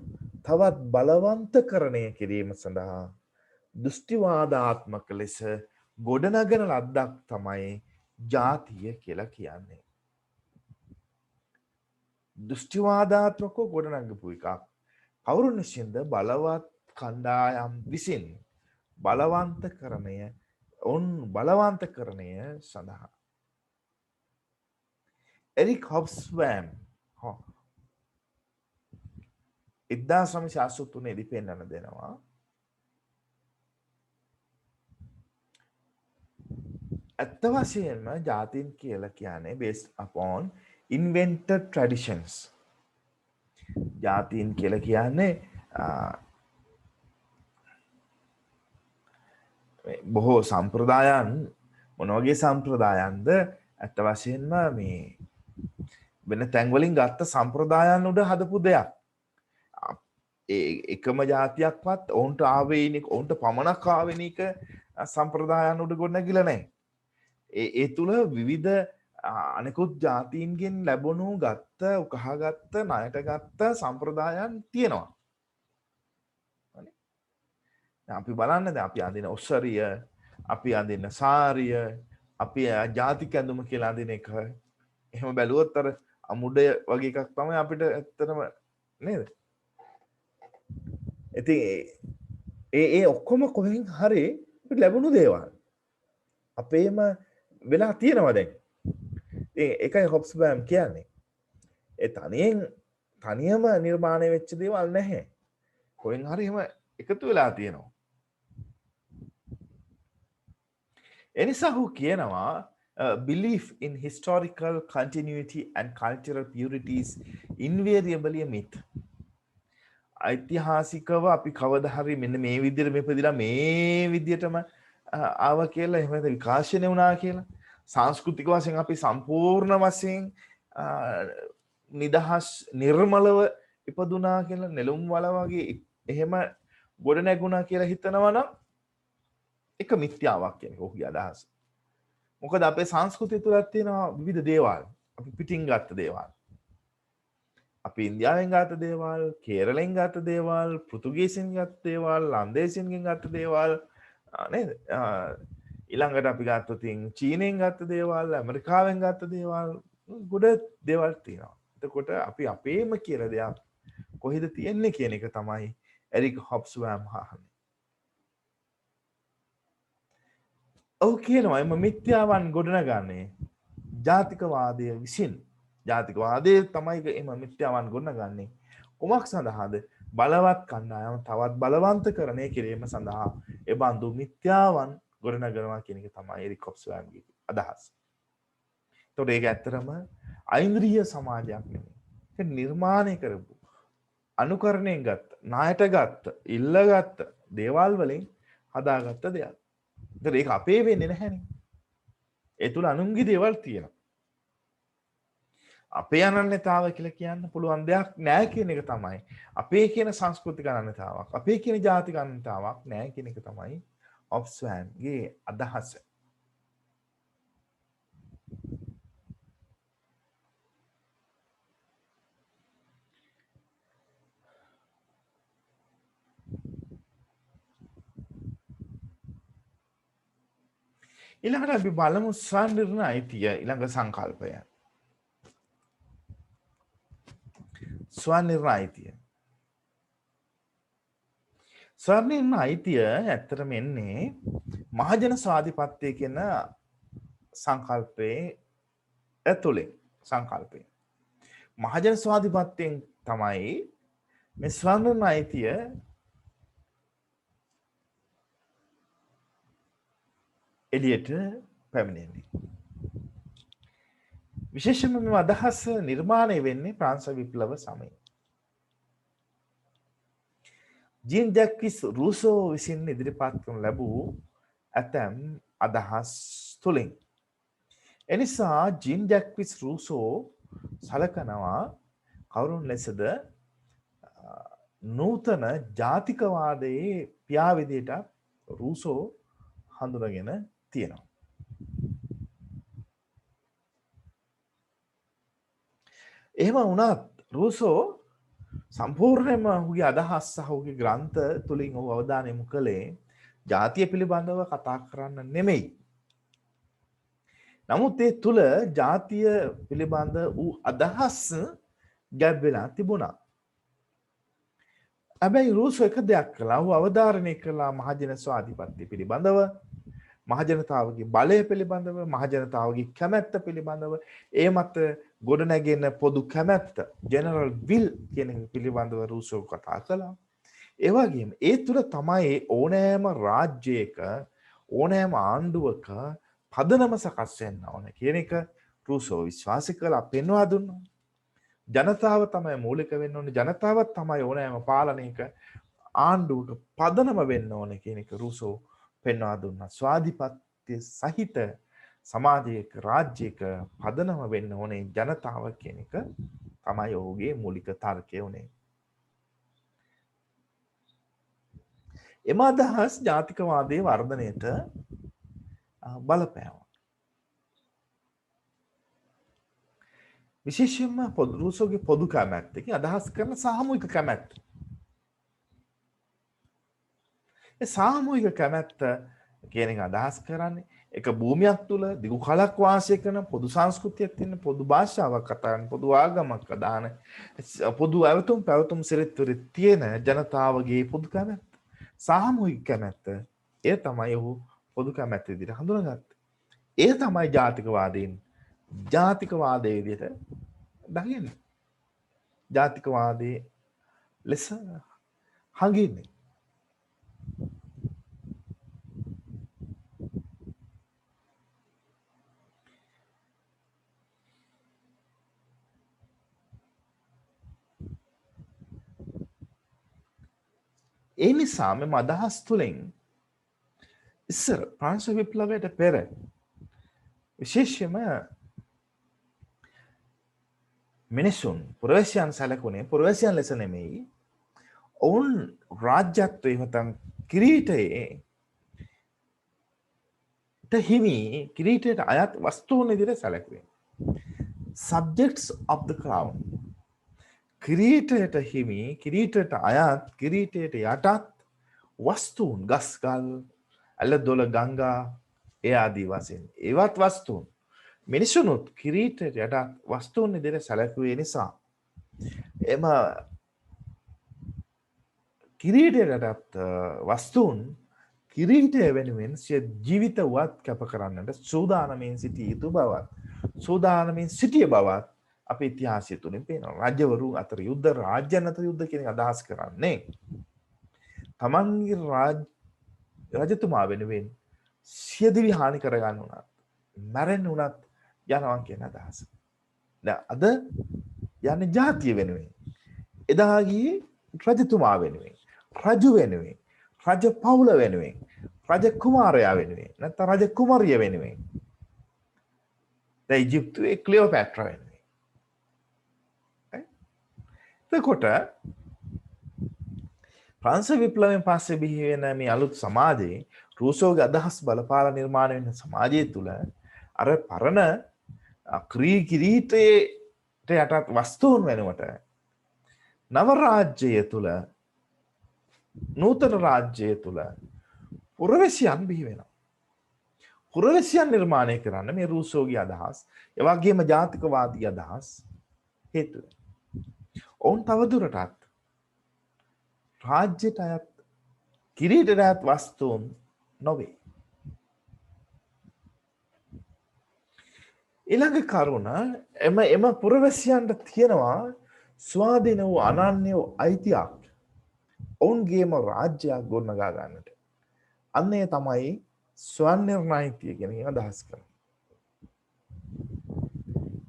[SPEAKER 1] තවත් බලවන්තකරණය කිරීම සඳහා දෘෂ්ටිවාදාත්මක ලෙස ගොඩනගන ලද්දක් තමයි ජාතිය කියලා කියන්නේ. දෘෂ්ටිවාදාත්මකව ගොඩනගපු එකක්. කවුරුන් විසින්ද බලවත් කණ්ඩායම් විසින් බලවන්තකරණය සඳහා. එරික් හොබ්ස්බෑම් 1983 දී පෙන්වන්න දෙනවා. ඇත්ත වශයෙන්ම ජාතීන් කියලා කියන්නේ based upon invented traditions. ජාතීන් කියලා කියන්නේ බොහෝ සම්ප්‍රදායන් මොන වගේ සම්ප්‍රදායන්ද ඇත්ත වශයෙන්ම මේ වෙන තැන්වලින් ගත්ත සම්ප්‍රදායන් උඩ හදපු දෙයක්. එකම ජාතියක්වත් ඔවුන්ට ආවේනික ඔවුන්ට පමණක් ආවේනික සම්ප්‍රදායන් උඩ ගොඩනැගිලා නැහැ. ඒ තුල විවිධ අනෙකුත් ජාතීන්ගෙන් ලැබුණු ගත්ත උකහාගත්ත ණයට ගත්ත සම්ප්‍රදායන් තියෙනවා. අපි බලන්න දැන් අපි අඳින ඔස්සරිය, අපි අඳින සාරිය, අපි ජාතික ඇඳුම කියලා අඳින එක එහෙම බැලුවොත් අර අමුඩය වගේ එකක් තමයි අපිට ඇත්තටම නේද? ඉතින් ඒ ඔක්කොම කොහෙන් හරි ලැබුණු දේවල් අපේම වෙලා තියෙනවා දැන්. ඒකයි හොබ්ස්බෑම් කියන්නේ. ඒ තනියම නිර්මාණය වෙච්ච දේවල් නැහැ. කොහෙන් හරි එහෙම එකතු වෙලා තියෙනවා. එනිසා ඔහු කියනවා belief in historical continuity and cultural purity is invariably a myth. ඓතිහාසිකව අපි කවදා හරි මෙන්න මේ විදිහට මෙපදිලා මේ විදිහටම ආව කියලා එහෙම විකාශනය වුණා කියලා සංස්කෘතික වශයෙන් අපි සම්පූර්ණ වශයෙන් නිදහස් නිර්මලව ඉපදුනා කියලා නෙළුම් වල වගේ එහෙම ගොඩ නැගුණා කියලා හිතනවා නම් එක මිත්‍යාවක් කියන්නේ ඔහුගේ අදහස. මොකද අපේ සංස්කෘතිය තුළ තියෙනවා විවිධ දේවල්. අපි පිටින් ගත්ත දේවල්. අපි ඉන්දියාවෙන් ගත්ත දේවල්, කේරළෙන් ගත්ත දේවල්, පෘතුගීසින් ගත්ත දේවල්, ලන්දේසින්ගෙන් ගත්ත දේවල් නේද? ඊළඟට අපි ගත්තොත් චීනෙන් ගත්ත දේවල්, ඇමරිකාවෙන් ගත්ත දේවල්, ගොඩ දේවල් තියෙනවා. එතකොට අපි අපේම කියලා දෙයක් කොහෙද තියෙන්නේ කියන එක තමයි එරික් හොබ්ස්බෑම් අහන්නේ. ඔහු කියනවා එම මිත්‍යාවන් ගොඩනගන්නේ ජාතිකවාදය විසින්. ජාතිකවාදය තමයි එම මිත්‍යාවන් ගොඩනගන්නේ. කුමක් සඳහාද? බලවත් කණ්ඩායම තවත් බලවන්තකරණය කිරීම සඳහා එබඳු මිත්‍යාවන් ගොඩනගනවා කියන එක තමයි එරික් හොබ්ස්බෑම්ගේ අදහස. ඒතකොට ඒක ඇත්තටම ඓන්ද්‍රීය සමාජයක් නෙමෙයි. ඒක නිර්මාණය කරපු අනුකරණයෙන් ගත්ත, ණයට ගත්ත, ඉල්ලගත්ත දේවල් වලින් හදාගත්ත දෙයක්. ඒතර ඒක අපේ වෙන්නේ නැහැනේ. ඒ තුල අනුන්ගේ දේවල් තියෙනවා. අපේ අනන්‍යතාව කියලා කියන්න පුළුවන් දෙයක් නෑ කියන එක තමයි. අපේ කියන සංස්කෘතික අනන්‍යතාවක්, අපේ කියන ජාතික අනන්‍යතාවක් නෑ කියන එක තමයි හොබ්ස්බෑම්ගේ අදහස. ඊළඟට අපි බලමු ස්වනිර්ණය අයිතිය ඊළඟ සංකල්පය. ස්වනිර්ණය අයිතිය. ස්වනිර්ණය අයිතිය ඇත්තටම එන්නේ මහජන ස්වාධිපත්‍ය කියන සංකල්පයේ ඇතුලේ සංකල්පය. මහජන ස්වාධිපත්‍යයෙන් තමයි මේ ස්වනිර්ණය අයිතිය එළියට පැමිණෙන්නේ. විශේෂයෙන්ම මේ අදහස නිර්මාණය වෙන්නේ ප්‍රංශ විප්ලව සමයේ. ජීන් ජැක්විස් රූසෝ විසින් ඉදිරිපත් කරන ලැබූ ඇතැම් අදහස් තුලින්. එනිසා ජීන් ජැක්විස් රූසෝ සලකනවා කවුරුන් ලෙසද නූතන ජාතිකවාදයේ පියා විදියට රූසෝ හඳුනගෙන තියෙනවා. එහෙම වුණත් රූසෝ සම්පූර්ණයෙන්ම ඔහුගේ අදහස් සහ ඔහුගේ ග්‍රන්ථ තුලින් ඔහු අවධානය යොමු කළේ ජාතිය පිළිබඳව කතා කරන්න නෙමෙයි. නමුත් ඒ තුල ජාතිය පිළිබඳ වූ අදහස් ගැබ් වෙලා තිබුණා. හැබැයි රූසෝ එක දෙයක් කළා. ඔහු අවධාරණය කළා මහජන ස්වාධිපත්‍ය පිළිබඳව, මහජනතාවගේ බලය පිළිබඳව, මහජනතාවගේ කැමැත්ත පිළිබඳව, ඒ මත ගොඩනැගෙන පොදු කැමැත්ත, ජෙනරල් විල් කියන පිළිබඳව රූසෝ කතා කළා. ඒ වගේම ඒ තුල තමයි ඕනෑම රාජ්‍යයක ඕනෑම ආණ්ඩුවක පදනම සකස් වෙන්න ඕන කියන එක රූසෝ විශ්වාස කළා, පෙන්වා දුන්නා. ජනතාව තමයි මූලික වෙන්න ඕනේ. ජනතාවත් තමයි ඕනෑම පාලනයක ආණ්ඩුවක පදනම වෙන්න ඕනේ කියන එක රූසෝ පෙන්වා දුන්නා. ස්වාධිපත්‍ය සහිත සමාජයක රාජ්‍යයක පදනම වෙන්න ඕනේ ජනතාව කියන එක තමයි ඔහුගේ මූලික තර්කය උනේ. එම අදහස් ජාතිකවාදයේ වර්ධනයට බලපෑවා. විශේෂයෙන්ම රූසෝගේ පොදු කැමැත්තකින් අදහස් කරන සාමූහික කැමැත්ත. ඒ සාමූහික කැමැත්ත කියන එක අදහස් කරන්නේ එක භූමියක් තුල දිගු කලක් වාසය කරන පොදු සංස්කෘතියක් තියෙන පොදු භාෂාවක් කතා කරන පොදු ආගමක් අදාන පොදු ඇවතුම් පැවතුම් සිරිත්වර තියෙන ජනතාවගේ පොදු කැමැත්ත. සාමූහික කැමැත්ත. ඒ තමයි ඔහු පොදු කැමැත්ත විදිහට හඳුනාගත්තේ. ඒ තමයි ජාතිකවාදයේ විදිහට දකින්නේ. ජාතිකවාදයේ ලෙස හංගින්නේ. ඒ නිසා මෙම අදහස් තුළින් ඉස්සර ප්‍රංශ විප්ලවයට පෙර විශේෂයෙන්ම මිනිසුන් පුරවැසියන් සැලකුණේ පුරවැසියන් ලෙස නෙමෙයි ඔවුන් රාජ්‍යත්වයේ නැත්නම් කිරීටයේ හිමි කිරීටයට අයත් වස්තුන් විදිහට සැලකුවේ. Subjects of the crown. කිරීටයට හිමි කිරීටයට අයත් කිරීටයට යටත් වස්තුන් ගස්ගල් ඇලදොල ගංගා ඒ ආදී වශයෙන් ඒවත් වස්තුන් මිනිසුනුත් කිරීටයට යටත් වස්තුන් විදිහට සැලකුවේ නිසා එම කිරීටයට යටත් වස්තුන් කිරීටය වෙනුවෙන් සිය ජීවිත වත් කැප කරන්නට සූදානමින් සිටිය යුතු බවත් සූදානමින් සිටිය බවත් අපේ ඉතිහාසය තුලින් පේනවා. රජවරු අතර යුද්ධ රාජ්‍යයන් අතර යුද්ධ කියන අදහස් කරන්නේ තමන්ගේ රජතුමා වෙනුවෙන් සියදිවි හානි කරගන්න උනත් මැරෙන්න උනත් යනවා කියන අදහස. දැන් අද යන්නේ ජාතිය වෙනුවෙන්. එදා ගියේ රජතුමා වෙනුවෙන්, රජු වෙනුවෙන්, රජ පවුල වෙනුවෙන්, රජ කුමාරයා වෙනුවෙන්, නැත්නම් රජ කුමරිය වෙනුවෙන්. දැන් ඊජිප්තුවේ ක්ලියෝපැට්‍රා වෙනුවෙන්. එතකොට ප්‍රංශ විප්ලවයෙන් පස්සේ බිහි වෙන මේ අලුත් සමාජයේ රූසෝගේ අදහස් බලපාලා නිර්මාණය වෙන සමාජය තුළ අර පරණ කිරීටයට යටත් වස්තුන් වෙනුවට නව රාජ්‍යය තුළ නූතන රාජ්‍යය තුළ පුරවැසියන් බිහි වෙනවා. පුරවැසියන් නිර්මාණය කරන්න මේ රූසෝගේ අදහස්, ඒ වගේම ජාතිකවාදී අදහස් හේතු වෙනවා. ඔවුන් තවදුරටත් රාජ්‍යයට අයත් කිරීටයට අයත් වස්තුන් නොවේ. ඊළඟ කරුණ එම පුරවැසියන්ට තියෙනවා ස්වාධීන වූ අනන්‍ය වූ අයිතියක් ඔවුන්ගේම රාජ්‍යයක් ගොඩනගා ගන්නට. අන්න ඒ තමයි ස්වනිර්ණයිතිය කියන එක අදහස් කරන්නේ.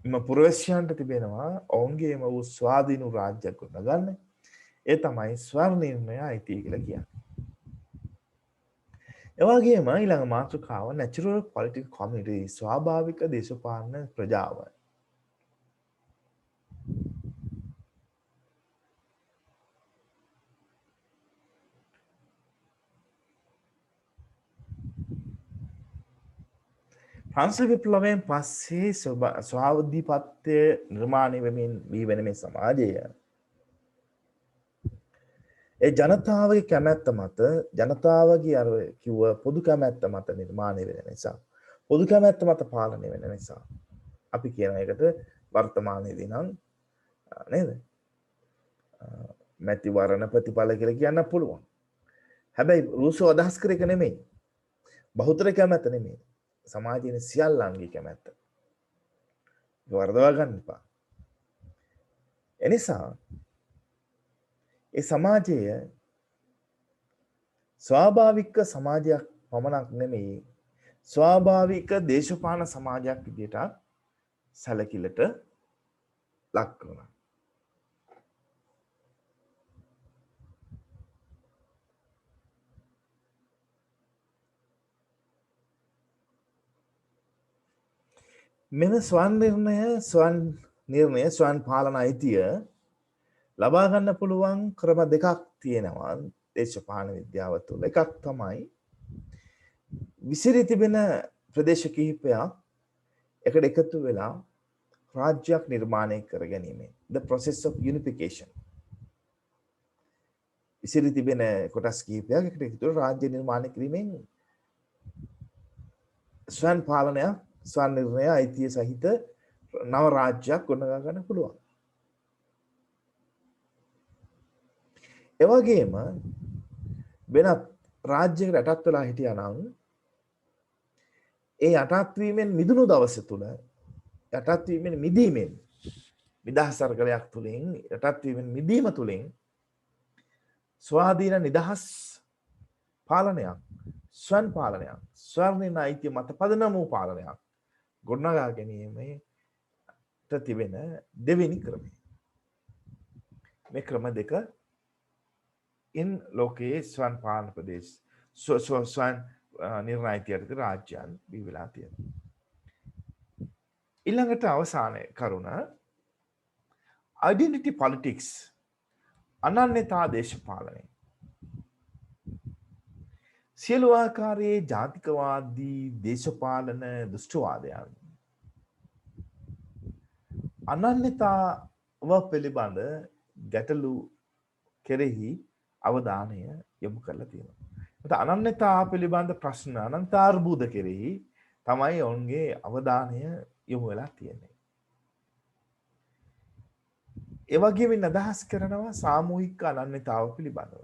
[SPEAKER 1] එම පුරවැසියන්ට තිබෙනවා ඔවුන්ගේම වූ ස්වාධීන වූ රාජ්‍යයක් ගොඩනගන්න. ඒ තමයි ස්වනිර්ණය අයිතිය කියලා කියන්නේ. එවැගේම ඊළඟ මාතෘකාව natural political community ස්වාභාවික දේශපාලන ප්‍රජාව. ප්‍රංශ විප්ලවයෙන් පස්සේ ස්වාධීපත්‍ය නිර්මාණය වෙමින් වී වෙන මේ සමාජය ඒ ජනතාවගේ කැමැත්ත මත ජනතාවගේ අර කිව්ව පොදු කැමැත්ත මත නිර්මාණය වෙන නිසා පොදු කැමැත්ත මත පාලනය වෙන නිසා අපි කියන එකට වර්තමානයේදී නම් නේද මැතිවරණ ප්‍රතිඵල කියලා කියන්න පුළුවන්. හැබැයි රූසෝ අදහස් කර එක නෙමෙයි. බහුතර කැමැත්ත නෙමෙයි. සමාජයේ සියල්ලන්ගේ කැමැත්ත. වර්ධවා ගන්න එපා. එනිසා ඒ සමාජය ස්වාභාවික සමාජයක් පමණක් නෙමෙයි ස්වාභාවික දේශපාලන සමාජයක් විදිහට සැලකිල්ලට ලක් කරනවා. මෙම ස්වයං නිර්ණය ස්වයං පාලන අයිතිය ලබා ගන්න පුළුවන් ක්‍රම දෙකක් තියෙනවා දේශපාලන විද්‍යාව තුළ. එකක් තමයි විසිරී තිබෙන ප්‍රදේශ කිහිපයක් එකට එකතු වෙලා රාජ්‍යයක් නිර්මාණය කර ගැනීම. The process of unification. විසිරී තිබෙන කොටස් කිහිපයක් එකට එකතු වෙලා රාජ්‍ය නිර්මාණය කිරීමෙන් ස්වයං පාලනයක් ස්වයං නිර්ණය අයිතිය සහිත නව රාජ්‍යයක් ගොඩනගා ගන්න පුළුවන්. ඒ වගේම වෙනත් රාජ්‍යයකට යටත් වෙලා හිටියා නම් ඒ යටත් වීමෙන් මිදුණු දවස තුල යටත් වීමෙන් මිදීමෙන් නිදහස් අරගලයක් තුලින් යටත් වීමෙන් මිදීම තුලින් ස්වාධීන නිදහස් පාලනයක් ස්වයං පාලනයක් ස්වර්ණින අයිතිය මත පදනම් වූ පාලනයක් ගොඩනගා ගැනීමට තිබෙන දෙවෙනි ක්‍රමය. මේ ක්‍රම දෙක ලෝකයේ ස්වයං පාලන ප්‍රදේශ ස්වයං නිර්ණයිතියට රාජ්‍යයන් බිහි වෙලා තියෙනවා. ඊළඟට අවසාන කරුණ identity politics අනන්‍යතා දේශපාලනය. සියලු ආකාරයේ ජාතිකවාදී දේශපාලන දෘෂ්ටිවාදයන් අනන්‍යතාව පිළිබඳ ගැටලු කෙරෙහි අවධානය යොමු කරලා තියෙනවා. ඒත් අනන්‍යතාව පිළිබඳ ප්‍රශ්න අනන්තාර්බුද කෙරෙහි තමයි ඔවුන්ගේ අවධානය යොමු වෙලා තියෙන්නේ. ඒ වගේම අදහස් කරනවා සාමූහික අනන්‍යතාව පිළිබඳව.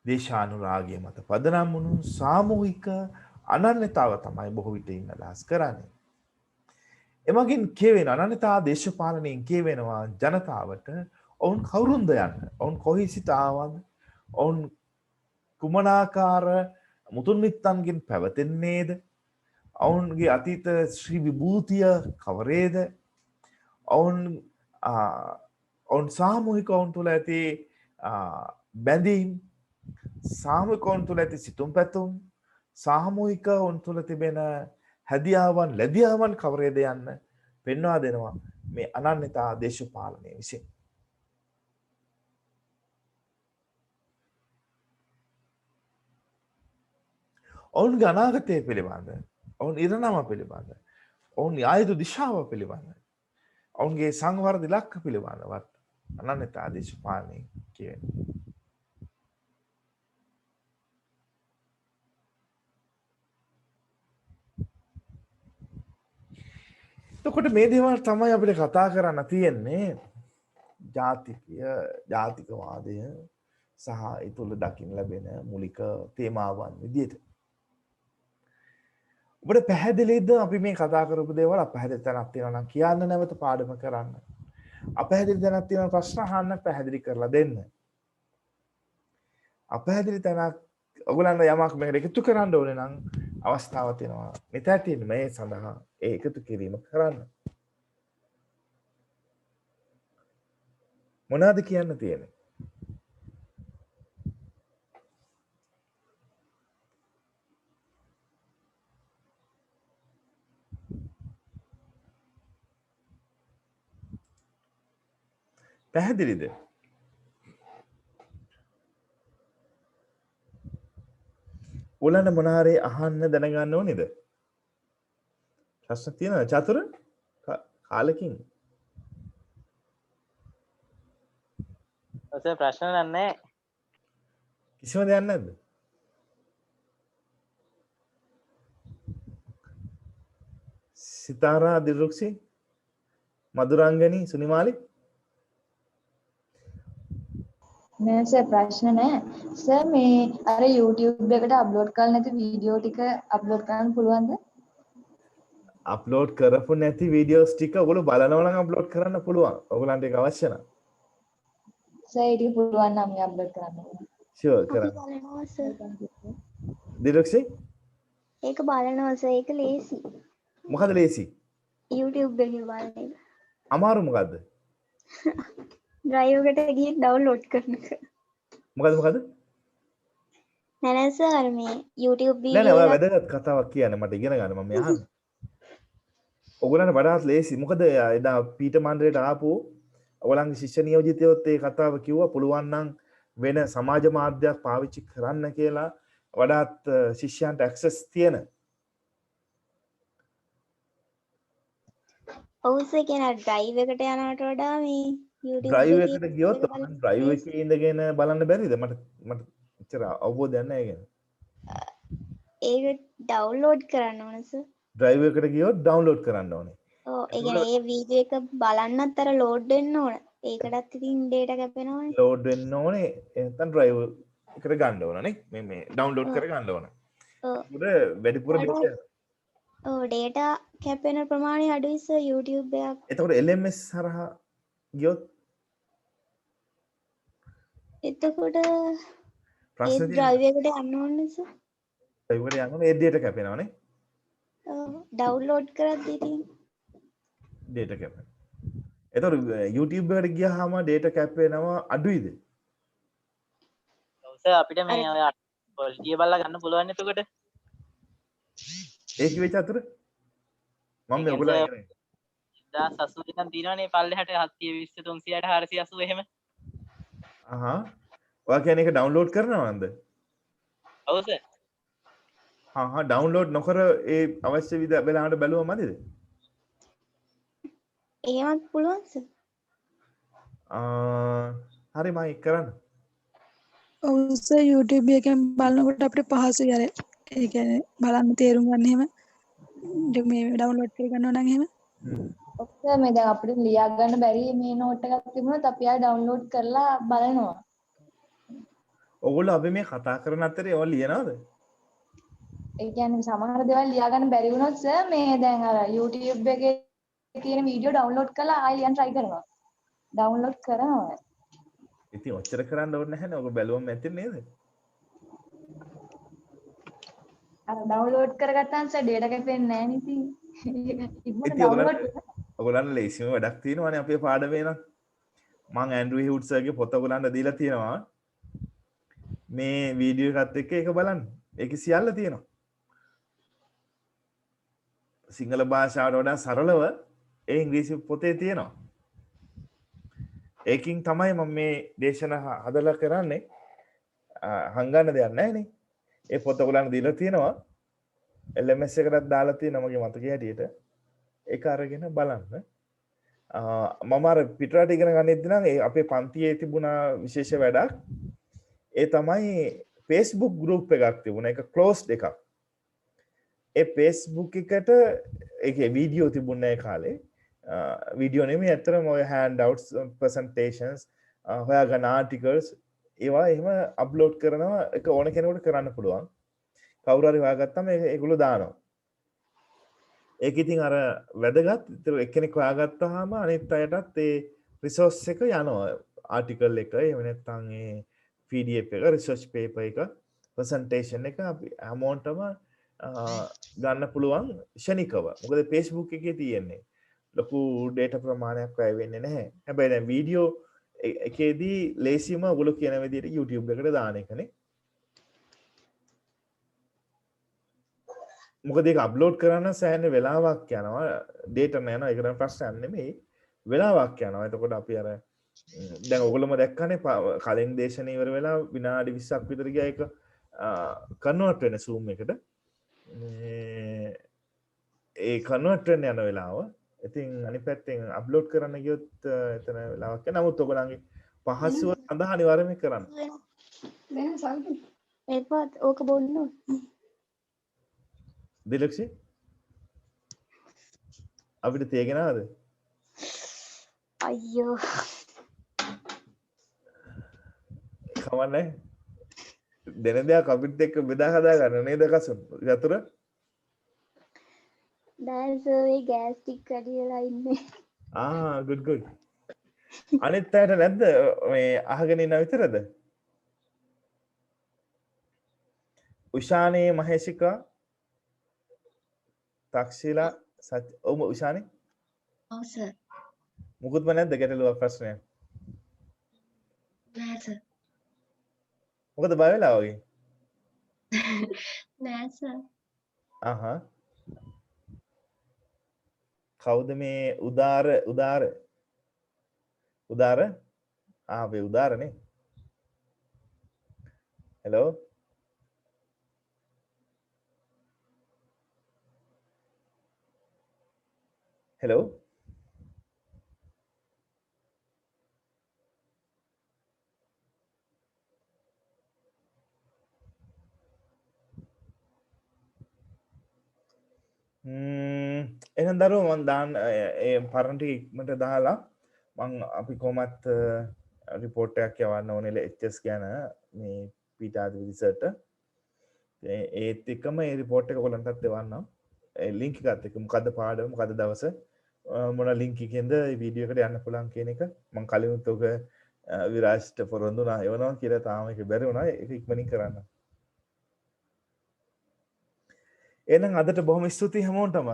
[SPEAKER 1] දේශානුරාගය මත පදනම් වුණු සාමූහික අනන්‍යතාව තමයි බොහෝ විට අදහස් කරන්නේ. එමගින් කියවෙන අනන්‍යතා දේශපාලනයෙන් කියවෙනවා ජනතාවට ඔවුන් කවුරුන්ද යන්න, ඔවුන් කොහි සිට ආවද, ඔවුන් කුමනාකාර මුතුන් මිත්තන්ගෙන් පැවතෙන්නේද, ඔවුන්ගේ අතීත ශ්‍රී විභූතිය කවරේද, ඔවුන් සාමූහික ඔවුන් තුළ ඇති බැඳීම්, සාමූහික ඔවුන් තුළ ඇති සිතුම් පැතුම්, සාමූහික ඔවුන් තුළ තිබෙන හැදියාවන් ලැබියාවන් කවරේද යන්න පෙන්වා දෙනවා මේ අනන්‍යතා දේශපාලනය විසින්. ඔවුන්ගේ අනාගතය පිළිබඳ, ඔවුන් ඉරණම පිළිබඳ, ඔවුන් ආයුධ දිශාව පිළිබඳ, ඔවුන්ගේ සංවර්ධ ඉලක්ක පිළිබඳවත් අනන්‍යතා දේශපාලනය කියවෙනවා. එතකොට මේ දේවල් තමයි අපිට කතා කරන්න තියෙන්නේ ජාතිකවාදය සහ ඒ තුළ දකින්න ලැබෙන මූලික තේමාවන් විදිහට. ඔබට පැහැදිලිද අපි මේ කතා කරපු දේවල් අපැහැදිලි තැනක් තියෙනවා නම් කියන්න නැවත පාඩම කරන්න. අපැහැදිලි තැනක් තියෙනවා ප්‍රශ්න අහන්න පැහැදිලි කරලා දෙන්න. අපැහැදිලි තැනක් ඔයගලන්ට යමක් මේකට එකතු කරන්න ඕනේ නම් අවස්ථාව තියෙනවා. මෙතන මේ සඳහා ඒ එකතු කිරීම කරන්න. මොනවද කියන්න තියෙන්නේ? පැහැදිලිද? ඔයාලට මොන හරි අහන්න දැනගන්න ඕනේද? ප්‍රශ්න තියෙනවද චතුර? කාලෙකින්
[SPEAKER 2] ඔසේ ප්‍රශ්න නැහැ.
[SPEAKER 1] කිසිම දෙයක් නැද්ද? සිතාරා දිරුක්සි මధుරංගනි සුනිමාලි
[SPEAKER 3] නෑ සර් ප්‍රශ්න නෑ. සර් මේ අර YouTube එකට අප්ලෝඩ් කරලා නැති වීඩියෝ ටික අප්ලෝඩ් කරන්න පුළුවන්ද?
[SPEAKER 1] අප්ලෝඩ් කරපු නැති වීඩියෝස් ටික ඔයගොල්ලෝ බලනවා නම් අප්ලෝඩ් කරන්න පුළුවන්. ඔයගොල්ලන්ට ඒක අවශ්‍ය නම්.
[SPEAKER 3] සර් ඒක පුළුවන් නම් මේ අප්ලෝඩ් කරන්න.
[SPEAKER 1] ෂුවර්
[SPEAKER 4] අපි
[SPEAKER 1] කරන්න.
[SPEAKER 4] බලනවා සර්.
[SPEAKER 1] දිරුක්සි
[SPEAKER 4] ඒක බලනවා සර්. ඒක ලේසි.
[SPEAKER 1] මොකද ලේසි?
[SPEAKER 4] YouTube එකේ බලන එක.
[SPEAKER 1] අමාරු මොකද්ද?
[SPEAKER 4] drive එකට ගිහින් download කරන එක.
[SPEAKER 1] මොකද?
[SPEAKER 4] නෑ නෑ සර් මේ YouTube
[SPEAKER 1] නෑ නෑ
[SPEAKER 4] වීඩියෝ
[SPEAKER 1] ඔයා
[SPEAKER 4] එකක්
[SPEAKER 1] වැදගත් කතාවක් කියන්න මට ඉගෙන ගන්න මම අහන්නේ. ඔයගොල්ලන්ට වඩාත් ලේසි. මොකද එදා පීටර් මණ්ඩලයට ආපු ඔයගොල්ලන්ගේ ශිෂ්‍ය නියෝජිතයොත් ඒ කතාව කිව්වා පුළුවන් නම් වෙන සමාජ මාධ්‍යයක් පාවිච්චි කරන්න කියලා වඩාත් ශිෂ්‍යයන්ට ඇක්සස් තියෙන.
[SPEAKER 4] ඔව් සර් කියන drive එකට යනවට වඩා මේ YouTube
[SPEAKER 1] ඩ්‍රයිව්
[SPEAKER 4] එකේ
[SPEAKER 1] එකට ගියොත්
[SPEAKER 4] එක බලන්න
[SPEAKER 1] ඩ්‍රයිව්
[SPEAKER 4] ලේසි.
[SPEAKER 1] එකේ ඉඳගෙන බලන්න බැරිද? මට එච්චර අවබෝධයක් නැහැ ඒ ගැන.
[SPEAKER 4] ඒක download කරන්න ඕන සර්.
[SPEAKER 1] ඩ්‍රයිව් එකට ගියොත් ඩවුන්ලෝඩ් කරන්න ඕනේ.
[SPEAKER 4] ඔව් ඒ කියන්නේ ඒ වීඩියෝ එක බලන්නත් අර load වෙන්න ඕන. ඒකටත් ඉතින් data කැපෙනවනේ.
[SPEAKER 1] ලෝඩ් වෙන්න ඕනේ. නැත්නම් ඩ්‍රයිව් එකට ගන්න ඕන නේ. මේ ඩවුන්ලෝඩ් කර ගන්න ඕන.
[SPEAKER 4] ඔව්.
[SPEAKER 1] ඒකට වැඩිපුර data.
[SPEAKER 4] ඔව් data කැපෙන ප්‍රමාණය අඩුයි සර් YouTube එකක්.
[SPEAKER 1] එතකොට LMS හරහා ගියොත්
[SPEAKER 4] එතකොට ඒ
[SPEAKER 1] ප්‍රශ්න
[SPEAKER 4] drive එකට යන්න ඕනේ සර්.
[SPEAKER 1] ඩ්‍රයිව් එකට යන්න ඕනේ ඒ data කැපෙනවා නේ.
[SPEAKER 4] ඔව් download කරද්දී ඉතින්
[SPEAKER 1] data කැපෙනවා. එතකොට YouTube එකට ගියාම data කැපෙනවා අඩුයිද?
[SPEAKER 2] ඔසේ අපිට මේ quality බලලා ගන්න පුළුවන් එතකොට.
[SPEAKER 1] ඒක වෙච්ච අතර මම මේ ඔයගොල්ලෝ කියන්නේ
[SPEAKER 2] 1080 ඉඳන් තියෙනවනේ පල්ලෙහාට 720 300 480 එහෙම.
[SPEAKER 1] අහා ඔයා කියන්නේ ඒක ඩවුන්ලෝඩ් කරනවද?
[SPEAKER 2] ඔව් සර්.
[SPEAKER 1] හා ඩවුන්ලෝඩ් නොකර ඒ අවශ්‍ය වෙලාවට බැලුවා මදිද?
[SPEAKER 4] එහෙමත් පුළුවන් සර්.
[SPEAKER 1] හරි මම ඒක කරන්න.
[SPEAKER 5] ඔව් සර් YouTube එකෙන් බලනකොට අපිට පහසුයි අර ඒ කියන්නේ බලන්න තේරුම් ගන්න එහෙම මේ ඩවුන්ලෝඩ් කර ගන්නවා නම් එහෙම
[SPEAKER 3] ඔව් සර් මේ දැන් අපිට ලියා ගන්න බැරි මේ නෝට් එකක් තිබුණොත් අපි ආය ඩවුන්ලෝඩ් කරලා බලනවා.
[SPEAKER 1] ඔයගොල්ලෝ අපි මේ කතා කරන අතරේ ඔය ලියනවද?
[SPEAKER 3] ඒ කියන්නේ සමහර දේවල් ලියා ගන්න බැරි වුණොත් සර් මේ දැන් අර YouTube එකේ තියෙන වීඩියෝ ඩවුන්ලෝඩ් කරලා ආය ලියන්න try කරනවා. ඩවුන්ලෝඩ් කරනවා.
[SPEAKER 1] ඉතින් ඔච්චර කරන්න ඕනේ නැහැනේ. ඔක බැලුවම ඇති නේද?
[SPEAKER 3] අර ඩවුන්ලෝඩ් කරගත්තාම සර් data කැපෙන්නේ නැහැ නේ ඉතින්. ඉක්මනට
[SPEAKER 1] ඉතින්
[SPEAKER 3] ඩවුන්ලෝඩ්
[SPEAKER 1] ඔයගොල්ලන්ට ලේසිම වැඩක් තියෙනවානේ අපේ පාඩමේ නම්. මම ඇන්ඩ්‍රු හිවුඩ් සර්ගේ පොත ඔයගොල්ලන්ට දීලා තියෙනවා. මේ වීඩියෝ එකත් එක්ක ඒක බලන්න. ඒකේ සියල්ල තියෙනවා. සිංහල භාෂාවට වඩා සරලව ඒ ඉංග්‍රීසි පොතේ තියෙනවා. ඒකින් තමයි මම මේ දේශනා හදලා කරන්නේ. හංගන්න දෙයක් නැහැ නේ. ඒ පොත ඔයගොල්ලන්ට දීලා තියෙනවා. LMS එකටත් දාලා තියෙනවා මගේ මතකයේ හැටියට. ඒක අරගෙන බලන්න. මම අර පිටරට ඉගෙන ගන්නෙද්දී නම් ඒ අපේ පන්තියේ තිබුණ විශේෂ වැඩක්. ඒ තමයි Facebook group එකක් තිබුණා. ඒක closed එකක්. ඒ Facebook එකට ඒකේ වීඩියෝ තිබුණේ ඒ කාලේ. වීඩියෝ නෙමෙයි ඇත්තටම ඔය handouts presentations හොයාගන්න articles ඒවා එහෙම අප්ලෝඩ් කරනවා. ඒක ඕන කෙනෙකුට කරන්න පුළුවන්. කවුරු හරි හොයාගත්තම ඒගොල්ලෝ දානවා. ඒක ඉතින් අර වැදගත්. ඒතර එක්කෙනෙක් හොයාගත්තාම අනිත් අයටත් ඒ රිසෝස් එක යනවා. ආටිකල් එක එහෙම නැත්නම් ඒ PDF එක රිසර්ච් පේපර් එක ප්‍රසන්ටේෂන් එක අපි හැමෝටම ගන්න පුළුවන් ෂණිකව. මොකද Facebook එකේ තියෙන්නේ ලොකු data ප්‍රමාණයක් වැය වෙන්නේ නැහැ. හැබැයි දැන් වීඩියෝ එකේදී ලේසියම ඔයගොල්ලෝ කියන විදිහට YouTube එකට දාන එකනේ. මොකද ඒක අප්ලෝඩ් කරන්න සෑහෙන වෙලාවක් යනවා. data යනවා. ඒක නම් ප්‍රශ්නයක් නෙමෙයි. වෙලාවක් යනවා. එතකොට අපි අර දැන් ඔයගොල්ලෝම දැක්කනේ කලින් දේශනේ ඉවර වෙලා විනාඩි 20ක් විතර ගියා ඒක කන්වර්ට් වෙන Zoom එකට ඒ කන්වර්ට් වෙන්න යන වෙලාව ඉතින් අනිත් පැත්තෙන් අප්ලෝඩ් කරන්න ගියොත් එතන වෙලාවක් යනවා. නමුත් ඔයගොල්ලන්ගේ පහසුව සඳහා අනිවාර්යයෙන්ම කරන්න.
[SPEAKER 4] එපත් ඕක බොන්න
[SPEAKER 1] දිලක්ෂි අපිට තේගෙනවද?
[SPEAKER 4] අයියෝ
[SPEAKER 1] කවන්නේ දෙන දෙයක් අපිත් එක්ක බෙදා හදා ගන්න නේද කසුන් යතුර
[SPEAKER 4] දැන්සර්ේ ගෑස් ටික් වැඩි වෙලා ඉන්නේ
[SPEAKER 1] good අනිත් අයට නැද්ද මේ අහගෙන ඉන්න විතරද? උෂානේ මහේෂිකා තක්ෂිලා ඔව් උෂානේ
[SPEAKER 6] ඔව් සර්
[SPEAKER 1] මුකුත්ම නැද්ද ගැටලුවක් ප්‍රශ්නයක්?
[SPEAKER 6] නෑ සර්
[SPEAKER 1] මොකද බය වෙලා වගේ?
[SPEAKER 6] නෑ සර්
[SPEAKER 1] කවුද මේ උදාර වේ උදාරනේ හෙලෝ හෙලෝ එහෙනම් දරුවෝ මම දාන්න ඒ පරණ ටික ඉක්මනට දාලා මම අපි කොහොමත් රිපෝට් එකක් යවන්න ඕනේ HS ගැන මේ පීටාදී රිසර්ච් ඒත් එක්කම ඒ රිපෝට් එක ඔයගලන්ටත් දෙවන්නම් ඒ ලින්ක් එකත් එක්ක මොකද්ද පාඩම මොකද්ද දවස මොන ලින්ක් එකෙන්ද මේ වීඩියෝ එකට යන්න පුළුවන් කියන එක මම කලිනුත් ඔක විරාජ්ට පොරොන්දුනා එවනවා කියලා තාම ඒක බැරි වුණා ඒක ඉක්මනින් කරන්න. එහෙනම් අදට බොහොම ස්තුතියි හැමෝටම.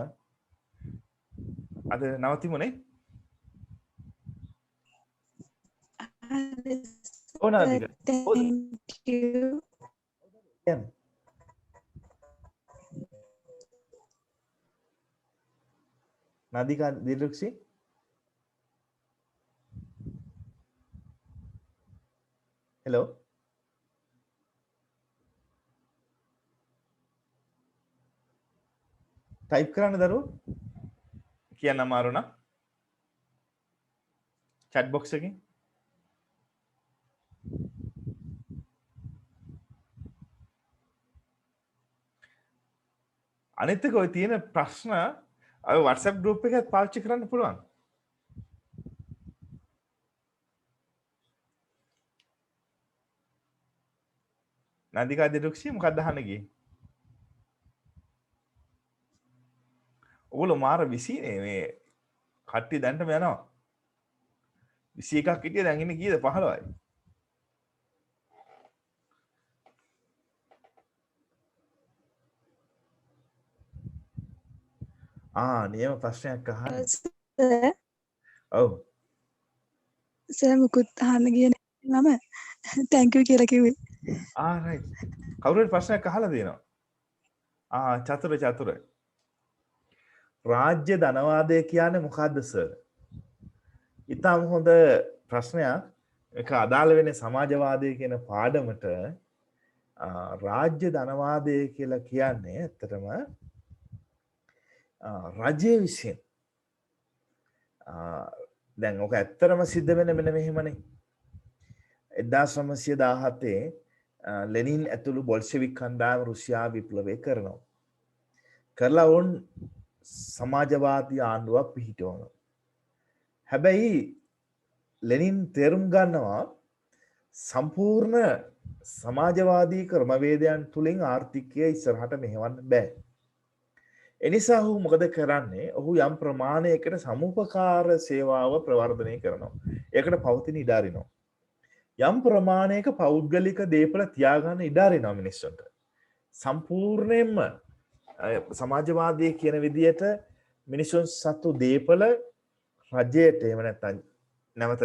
[SPEAKER 1] අද නවතිමුනේ. ඕනාදික.
[SPEAKER 5] thank you
[SPEAKER 1] නදිකා දිලුක්ෂි හෙලෝ ටයිප් කරන්න දරුවෝ කියන්න අමාරු නම් chat box එකකින් අනිත් එක ඔය තියෙන ප්‍රශ්න ඔය WhatsApp group එකත් පාවිච්චි කරන්න පුළුවන්. නදිකා දිලුක්ෂි මොකක්ද අහන්න ගියේ? ඔගොල්ලෝ මාර 20 නේ මේ කට්ටිය දැන්ටම යනවා 21ක් හිටිය දැන් ඉන්නේ කීයද 15යි නියම ප්‍රශ්නයක් අහන්න ඔව්
[SPEAKER 5] සර් මුකුත් අහන්න ගියේ නෑ මම thank you කියලා කිව්වේ
[SPEAKER 1] right කවුරුහරි ප්‍රශ්නයක් අහලා දෙනවා චතුර රාජ්‍ය ධනවාදය කියන්නේ මොකද්ද සර්? ඊටම හොඳ ප්‍රශ්නයක්. ඒක අදාළ වෙන්නේ සමාජවාදය කියන පාඩමට. රාජ්‍ය ධනවාදය කියලා කියන්නේ ඇත්තටම රජය විසින් දැන් ඔක ඇත්තටම සිද්ධ වෙන්නේ මෙන්න මෙහෙමනේ. 1917 ලෙනින් ඇතුළු බොල්ෂෙවික් කණ්ඩායම රුසියා විප්ලවය කරනවා. කරලා වොන් සමාජවාදී ආණ්ඩුවක් පිහිටවනවා. හැබැයි ලෙනින් තේරුම් ගන්නවා සම්පූර්ණ සමාජවාදී ක්‍රමවේදයන් තුලින් ආර්ථිකය ඉස්සරහට මෙහෙවන්න බෑ. එනිසා ඔහු මොකද කරන්නේ? ඔහු යම් ප්‍රමාණයකට සමුපකාර සේවාව ප්‍රවර්ධනය කරනවා. ඒකට පවතින ඉඩ අරිනවා. යම් ප්‍රමාණයක පෞද්ගලික දේපල තියාගන්න ඉඩ අරිනවා මිනිස්සුන්ට. සම්පූර්ණයෙන්ම සමාජවාදී කියන විදියට මිනිසුන් සතු දේපල රජයට එහෙම නැත්නම් නැවත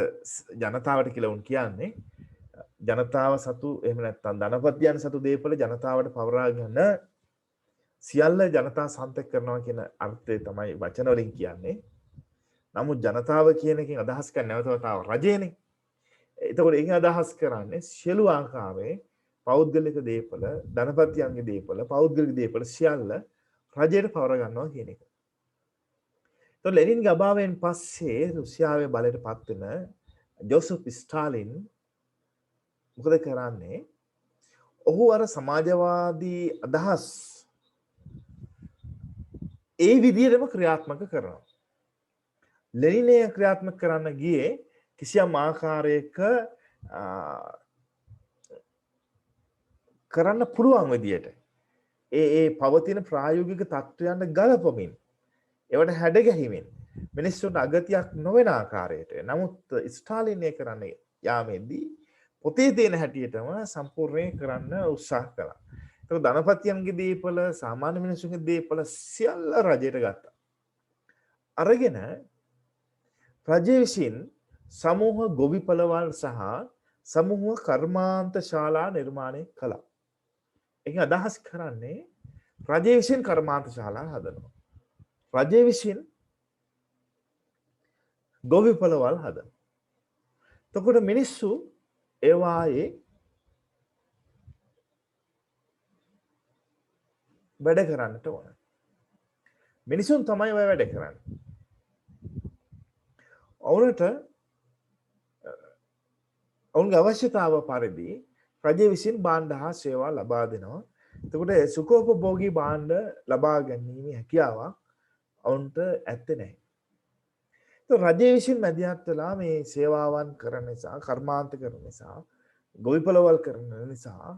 [SPEAKER 1] ජනතාවට කියලා උන් කියන්නේ ජනතාව සතු එහෙම නැත්නම් ධනපතියන් සතු දේපල ජනතාවට පවරා ගන්න සියල්ල ජනතා සන්තක කරනවා කියන අර්ථය තමයි වචන වලින් කියන්නේ. නමුත් ජනතාව කියන එකෙන් අදහස් කරන්නේ නැවත වතාව රජයනේ. එතකොට ඒකෙන් අදහස් කරන්නේ සියලු ආකාරයේ පෞද්ගලික දේපල, ධනපතියන්ගේ දේපල, පෞද්ගලික දේපල සියල්ල රජයට පවර ගන්නවා කියන එක. તો ලෙනින්ගේ අභාවයෙන් පස්සේ රුසියාවේ බලයට පත් වෙන ජෝසප් ස්ටාලින් මොකද කරන්නේ? ඔහු අර සමාජවාදී අදහස් ඒ විදිහටම ක්‍රියාත්මක කරනවා. ලෙනිනය ක්‍රියාත්මක කරන්න ගියේ කිසියම් ආකාරයක කරන්න පුළුවන් විදියට ඒ පවතින ප්‍රායෝගික තත්ත්වයන්ට ගලපමින් ඒවට හැඩ ගැහිමින් මිනිස්සුන්ට අගතියක් නොවන ආකාරයට. නමුත් ස්ටාලින් කරන්නේ යාමේදී පොතේ තියෙන හැටියටම සම්පූර්ණයෙන් කරන්න උත්සාහ කළා. ඒක ධනපතියන්ගේ දීපල, සාමාන්‍ය මිනිස්සුන්ගේ දීපල සියල්ල රජයට ගත්තා. අරගෙන රජය විසින් සමූහ ගොවිපළවල් සහ සමූහ කර්මාන්ත ශාලා නිර්මාණය කළා. ඒක අදහස් කරන්නේ රජය විසින් කර්මාන්ත ශාලා හදනවා. රජය විසින් ගොවිපළවල් හදනවා. එතකොට මිනිස්සු ඒවායේ වැඩ කරන්නට ඕන. මිනිසුන් තමයි ඔය වැඩ කරන්නේ. ඔවුන්ගේ අවශ්‍යතාව පරිදි රජය විසින් භාණ්ඩ හා සේවා ලබා දෙනවා. එතකොට සුඛෝපභෝගී භාණ්ඩ ලබා ගැනීමේ හැකියාවක් ඔවුන්ට ඇත්තේ නැහැ. රජය විසින් මැදිහත් වෙලා මේ සේවාවන් කරන නිසා, කර්මාන්ත කරන නිසා, ගොවිපළවල් කරන නිසා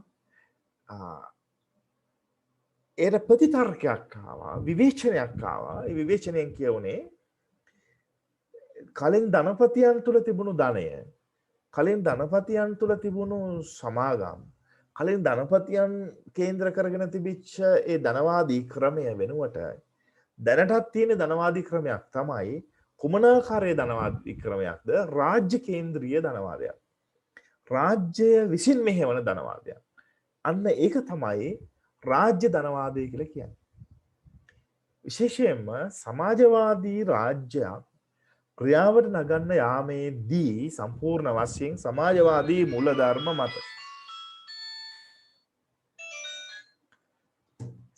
[SPEAKER 1] ඒට ප්‍රතිතර්කයක් ආවා, විවේචනයක් ආවා. ඒ විවේචනයෙන් කියුනේ කලින් ධනපතියන් තුල තිබුණු ධනය, කලින් ධනපතියන් තුල තිබුණු සමාගම්, කලින් ධනපතියන් කේන්ද්‍ර කරගෙන තිබිච්ච ඒ ධනවාදී ක්‍රමය වෙනුවට දැනටත් තියෙන ධනවාදී ක්‍රමයක් තමයි කුමනාකාරයේ ධනවාදී ක්‍රමයක්ද? රාජ්‍ය කේන්ද්‍රීය ධනවාදයක්. රාජ්‍ය විසින් මෙහෙවන ධනවාදයක්. අන්න ඒක තමයි රාජ්‍ය ධනවාදය කියලා කියන්නේ. විශේෂයෙන්ම සමාජවාදී රාජ්‍යයක් ක්‍රියාවට නගන්න යාමේදී සම්පූර්ණ වශයෙන් සමාජවාදී මූලධර්ම මත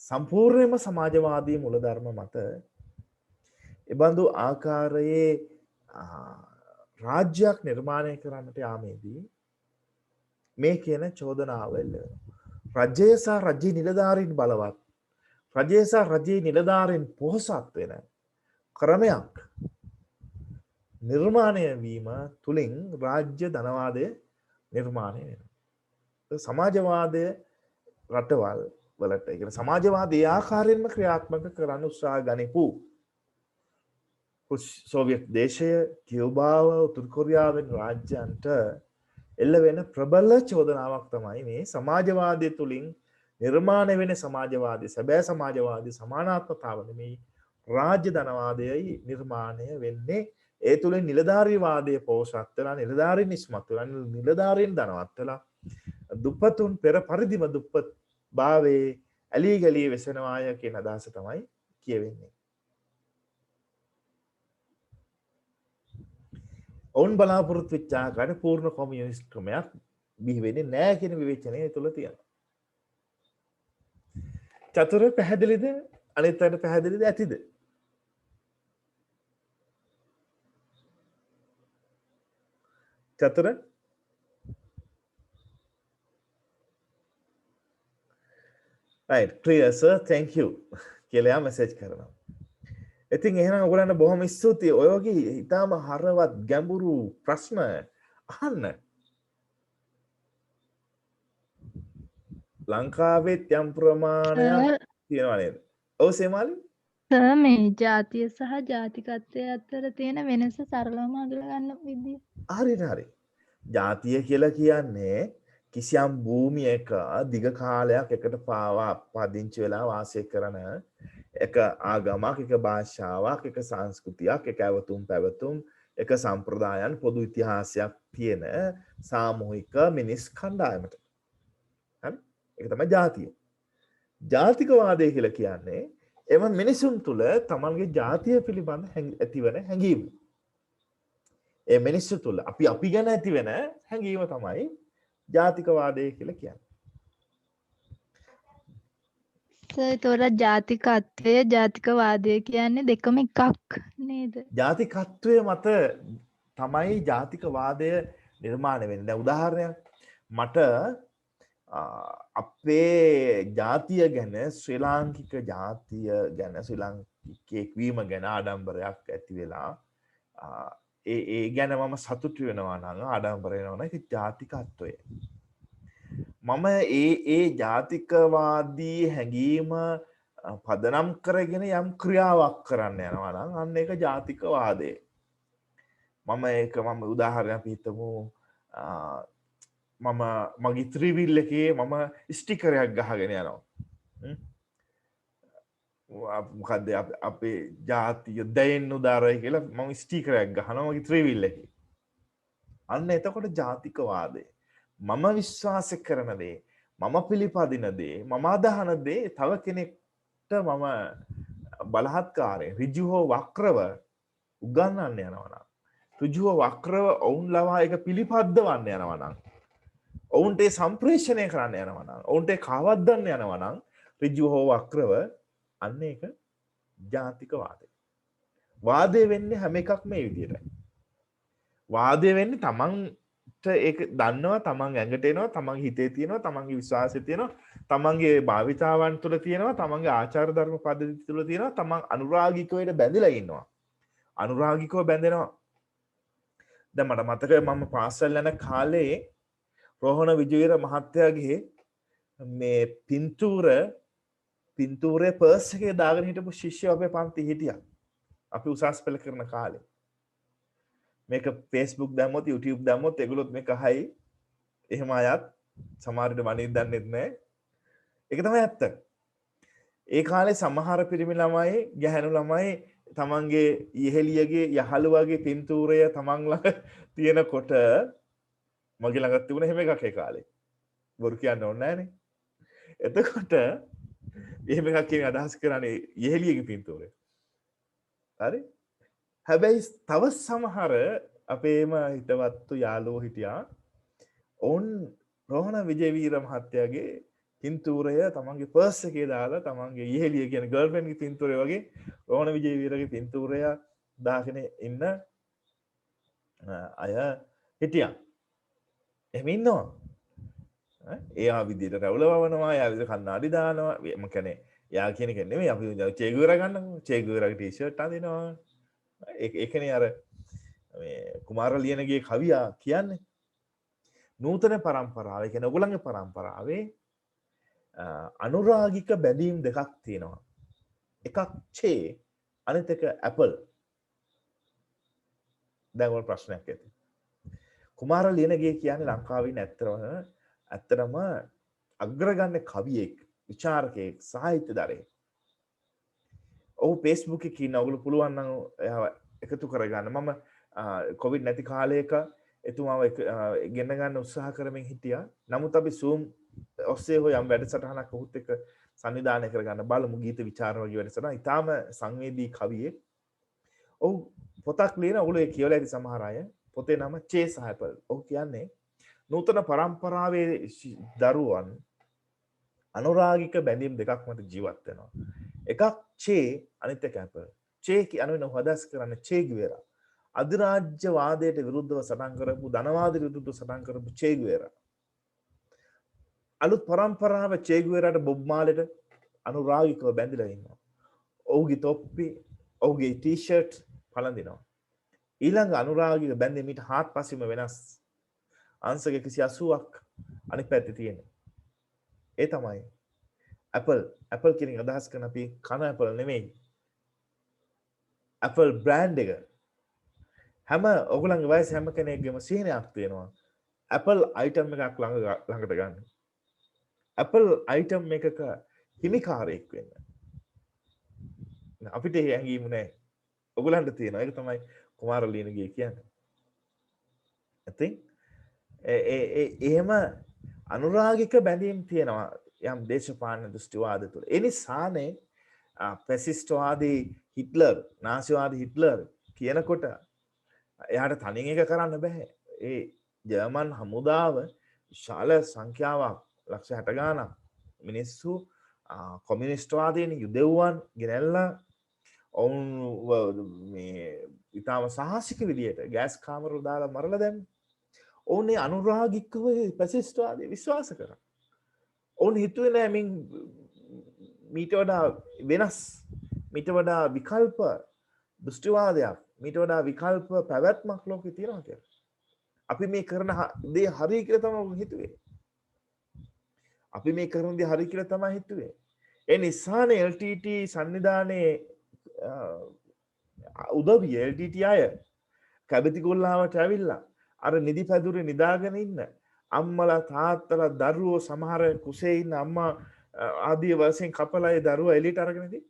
[SPEAKER 1] සම්පූර්ණයෙන්ම සමාජවාදී මූලධර්ම මත එබඳු ආකාරයේ රාජ්‍යයක් නිර්මාණය කරන්නට යාමේදී මේ කියන චෝදනාව එල්ල වෙනවා. රජය සහ රජයේ නිලධාරීන් බලවත්, රජය සහ රජයේ නිලධාරීන් පොහොසත් වෙන ක්‍රමයක් නිර්මාණය වීම තුලින් රාජ්‍ය ධනවාදය නිර්මාණය වෙනවා. සමාජවාදය රටවල් වලට ඒ කියන්නේ සමාජවාදී ආකාරයෙන්ම ක්‍රියාත්මක කරන්න උත්සාහ ගනිපු සෝවියට් දේශය, කියුබාව, උතුරු කොරියාවෙන් රාජ්‍යයන්ට එල්ල වෙන ප්‍රබල චෝදනාවක් තමයි මේ සමාජවාදය තුලින් නිර්මාණය වෙන සමාජවාදී, සැබෑ සමාජවාදී සමානාත්මතාව නෙමෙයි රාජ්‍ය ධනවාදයයි නිර්මාණය වෙන්නේ. ඒ තුලින් නිලධාරීවාදය පෝෂත් වෙලා, නිලධාරීන් ඉස්මතු වෙලා, නිලධාරීන් ධනවත් වෙලා, දුප්පතුන් පෙර පරිදිම දුප්පත් භාවයේ ඇලී ගලී වෙසෙනවාය කියන අදහස තමයි කියවෙන්නේ. ඔවුන් බලාපොරොත්තු වෙච්ච ආකාරයට පූර්ණ කොමියුනිස්ට් ක්‍රමයක් බිහි වෙන්නේ නැහැ කියන විවේචනය තුළ තියෙනවා. චතුර පැහැදිලිද? අනිත් අයට පැහැදිලිද ඇතිද? චතුර right clear sir thank you කියලා මැසේජ් කරනවා. ඉතින් එහෙනම් ඔයගොල්ලන්ට බොහොම ස්තුතියි. ඔය වගේ ඊටාම හරවත් ගැඹුරු ප්‍රශ්න අහන්න. ලංකාවේ යම් ප්‍රමාණයක් තියෙනවා නේද? ඔව් සේමාලි?
[SPEAKER 6] මේ ජාතිය සහ ජාතිකත්වය අතර තියෙන වෙනස සරලවම අඳුර ගන්න විදිය.
[SPEAKER 1] හරි. ජාතිය කියලා කියන්නේ කිසියම් භූමියක දිග කාලයක් එකට පාවා පදිංචි වෙලා වාසය කරන එක ආගමක්, එක භාෂාවක්, එක සංස්කෘතියක්, එක ඇවතුම් පැවතුම්, එක සම්ප්‍රදායන්, පොදු ඉතිහාසයක් තියෙන සාමූහික මිනිස් කණ්ඩායමට. හරි? ඒක තමයි ජාතිය. ජාතිකවාදය කියලා කියන්නේ එම මිනිසුන් තුළ තමන්ගේ ජාතිය පිළිබඳ ඇතිවන හැඟීම. ඒ මිනිස්සු තුළ අපි ගැන ඇතිවෙන හැඟීම තමයි ජාතිකවාදය කියලා කියන්නේ.
[SPEAKER 6] ඒතොර ජාතිකත්වය ජාතිකවාදය කියන්නේ දෙකම එකක් නේද?
[SPEAKER 1] ජාතිකත්වය මත තමයි ජාතිකවාදය නිර්මාණය වෙන්නේ. දැන් උදාහරණයක් මට අපේ ජාතිය ගැන ශ්‍රී ලාංකික ජාතිය ගැන ශ්‍රී ලාංකිකයෙක් වීම ගැන ආඩම්බරයක් ඇති වෙලා ඒ ගැන මම සතුටු වෙනවා නම් ආඩම්බර වෙනවා නම් ඒක ජාතිකත්වය. මම ඒ ජාතිකවාදී හැඟීම පදනම් කරගෙන යම් ක්‍රියාවක් කරන්න යනවා නම් අන්න ඒක ජාතිකවාදය. මම උදාහරණයක් හිතමු මම මගේ ත්‍රිවිල් එකේ මම ස්ටිකරයක් ගහගෙන යනවා. මොකද්ද අපේ ජාතිය දැයෙන්න උදාරයි කියලා මම ස්ටිකරයක් ගහනවා මගේ ත්‍රිවිල් එකේ. අන්න එතකොට ජාතිකවාදය. මම විශ්වාස කරන දේ, මම පිළිපදින දේ, මම අදහන දේ තව කෙනෙක්ට මම බලහත්කාරයෙන් ඍජුව වක්‍රව උගන්වන්න යනවා නම්, ඍජුව වක්‍රව ඔවුන් ලවා එක පිළිපද්දවන්න යනවා නම්, ඔවුන්ට සම්ප්‍රේෂණය කරන්න යනවා නම්, ඔවුන්ට කවද්දන්න යනවා නම් ඍජුව වක්‍රව අන්න ඒක ජාතිකවාදය. වාදය වෙන්නේ හැම එකක්ම මේ විදිහටයි. වාදය වෙන්නේ තමන්ට ඒක දන්නවා, තමන් ඇඟට එනවා, තමන්ගේ හිතේ තියෙනවා, තමන්ගේ විශ්වාසය තියෙනවා, තමන්ගේ භාවිතාවන් තුළ තියෙනවා, තමන්ගේ ආචාර ධර්ම පද්ධති තුළ තියෙනවා, තමන් අනුරාගිකවයට බැඳලා ඉන්නවා. අනුරාගිකව බැඳෙනවා. දැන් මට මතකයි මම පාසල් යන කාලේ රෝහණ විජේවීර මහත්තයාගේ මේ පින්තූරේ පර්ස් එකේ දාගෙන හිටපු ශිෂ්‍යයෝ අපේ පන්ති හිටියා. අපි උසස් පෙළ කරන කාලේ. මේක Facebook දැම්මොත් YouTube දැම්මොත් ඒගොල්ලොත් මේක අහයි. එහෙම අයත් සමහර විට වණින්න දන්නෙත් නැහැ. ඒක තමයි ඇත්ත. ඒ කාලේ සමහර පිරිමි ළමයි, ගැහැණු ළමයි තමන්ගේ ඉහෙලියගේ යහළුවගේ පින්තූරය තමන් ළඟ තියෙනකොට මගේ ළඟත් තිබුණ එහෙම එකක් ඒ කාලේ. බොරු කියන්න ඕනේ නැහනේ. එතකොට එහෙම එකක් කියන අදහස් කරන්නේ ඉහෙලියගේ පින්තූරය. හරි? හැබැයි තව සමහර අපේම හිතවත්තු යාළුවෝ හිටියා. ඔවුන් රෝහණ විජේවීර මහත්තයාගේ පින්තූරය තමන්ගේ පර්ස් එකේ දාලා තමන්ගේ ඉහෙලිය කියන ගර්ල්ෆ්‍රෙන්ඩ්ගේ පින්තූරය වගේ රෝහණ විජේවීරගේ පින්තූරය දාගෙන ඉන්න අය හිටියා. එහෙම ඉන්නවා. එයා විදියට රැවුලවනවා, එයා විදියට කන්නාඩි දානවා. මම කියන්නේ එයා කියන එක නෙමෙයි අපි චේ ගුවරා ගන්නකො. චේ ගුවරාගේ ටී-ෂර්ට් අඳිනවා. ඒකනේ අර මේ කුමාර ලියනගේ කවියා කියන්නේ. නූතන පරම්පරාව, ඒ කියන්නේ ඔයගොල්ලන්ගේ පරම්පරාවේ අනුරාගික බැඳීම් දෙකක් තියෙනවා. එකක් චේ, අනිත් එක ඇපල්. දැන් ඔය ප්‍රශ්නයක් ඇති. කුමාර ලියනගේ කියන්නේ ලංකාවේ ඉන්න ඇත්තටම අග්‍රගණ්‍ය කවියෙක්, විචාරකයෙක්, සාහිත්‍යදරයෙක්. ඔහු Facebook එකේ ඉන්න ඔයගොල්ලෝ පුළුවන් නම් එයාව එකතු කරගන්න. මම කොවිඩ් නැති කාලයක එතුමාව ගෙන්න ගන්න උත්සාහ කරමින් හිටියා. නමුත් අපි Zoom ඔස්සේ හොය යම් වැඩසටහනක් ඔහුත් එක්ක සංවිධානය කරගන්න බලමු. ගීත විචාර වගේ වැඩසටහන. ඊටාම සංවේදී කවියෙක්. ඔහු පොතක් ලියන ඔයගොල්ලෝ ඒ කියවලා ඇති සමහර අය. පොතේ නම චේ සහ ඇපල්. ඔහු කියන්නේ නූතන පරම්පරාවේ දරුවන් අනුරාගික බැඳීම් දෙකක් මත ජීවත් වෙනවා. එකක් චේ, අනිත් එක ඇපල්. චේ කියන්නේ හදස් කරන්නේ චේ ගුවෙරා. අධිරාජ්‍යවාදයට විරුද්ධව සටන් කරපු, ධනවාදයට විරුද්ධව සටන් කරපු චේ ගුවෙරා. අලුත් පරම්පරාව චේ ගුවෙරාට බොබ් මාලෙට අනුරාගිකව බැඳිලා ඉන්නවා. ඔහුගේ තොප්පි, ඔහුගේ ටී-ෂර්ට් පළඳිනවා. ඊළඟ අනුරාගික බැඳීම ඊට හාත්පසින්ම වෙනස්. අංශක 180ක් අනිත් පැත්තේ තියෙනවා. ඒ තමයි ඇපල් කියන අදහස් කරන අපි කන ඇපල් නෙමෙයි. ඇපල් බ්‍රෑන්ඩ් එක හැම ඔයගොල්ලන්ගේ වයස හැම කෙනෙක්ගේම සිහිනයක් තියෙනවා. ඇපල් අයිටම් එකක් ළඟට ගන්න. ඇපල් අයිටම් එකක හිමිකාරයෙක් වෙන්න. අපිට ඒ හැඟීම නැහැ. ඔයගොල්ලන්ට තියෙනවා. ඒක තමයි කුමාර ලියනගේ කියන්නේ. ඉතින් එහෙම අනුරාගික බැඳීම් තියෙනවා යම් දේශපාලන දෘෂ්ටිවාද තුළ. ඒ නිසානේ ෆැසිස්ට්වාදී හිට්ලර්, නාසිවාදී හිට්ලර් කියනකොට එයාට තනින් එක කරන්න බෑ. ඒ ජර්මන් හමුදාව විශාල සංඛ්‍යාවක්, ලක්ෂ 60 ගාණක් මිනිස්සු කොමියුනිස්ට් වාදයෙන් යුදෙව්වන් ගෙනල්ලා ඔවුන් මේ ඉතාම සාහසික විදියට ගෑස් කාමරවල දාලා මරලා දැම්මේ. ඔවුන් ඒ අනුරාගිකව ෆැසිස්ට් වාදය විශ්වාස කරා. ඔවුන් හිතුවේ නෑ මීට වඩා වෙනස්, මීට වඩා විකල්ප දෘෂ්ටිවාදයක්, මීට වඩා විකල්ප පැවැත්මක් ලෝකේ තියෙනවා කියලා. අපි මේ කරන දේ හරි කියලා තමයි හිතුවේ. අපි මේ කරන දේ හරි කියලා තමයි හිතුවේ. ඒ නිසානේ LTT සංවිධානයේ උදවිය LTT අය කැබතිගොල්ලාවට ඇවිල්ලා අර නිදි පැදුරේ නිදාගෙන ඉන්න අම්මලා තාත්තලා දරුවෝ සමහර කුසේ ඉන්න අම්මා ආදී වශයෙන් කපලා ඒ දරුවා එළියට අරගෙන ඉදී.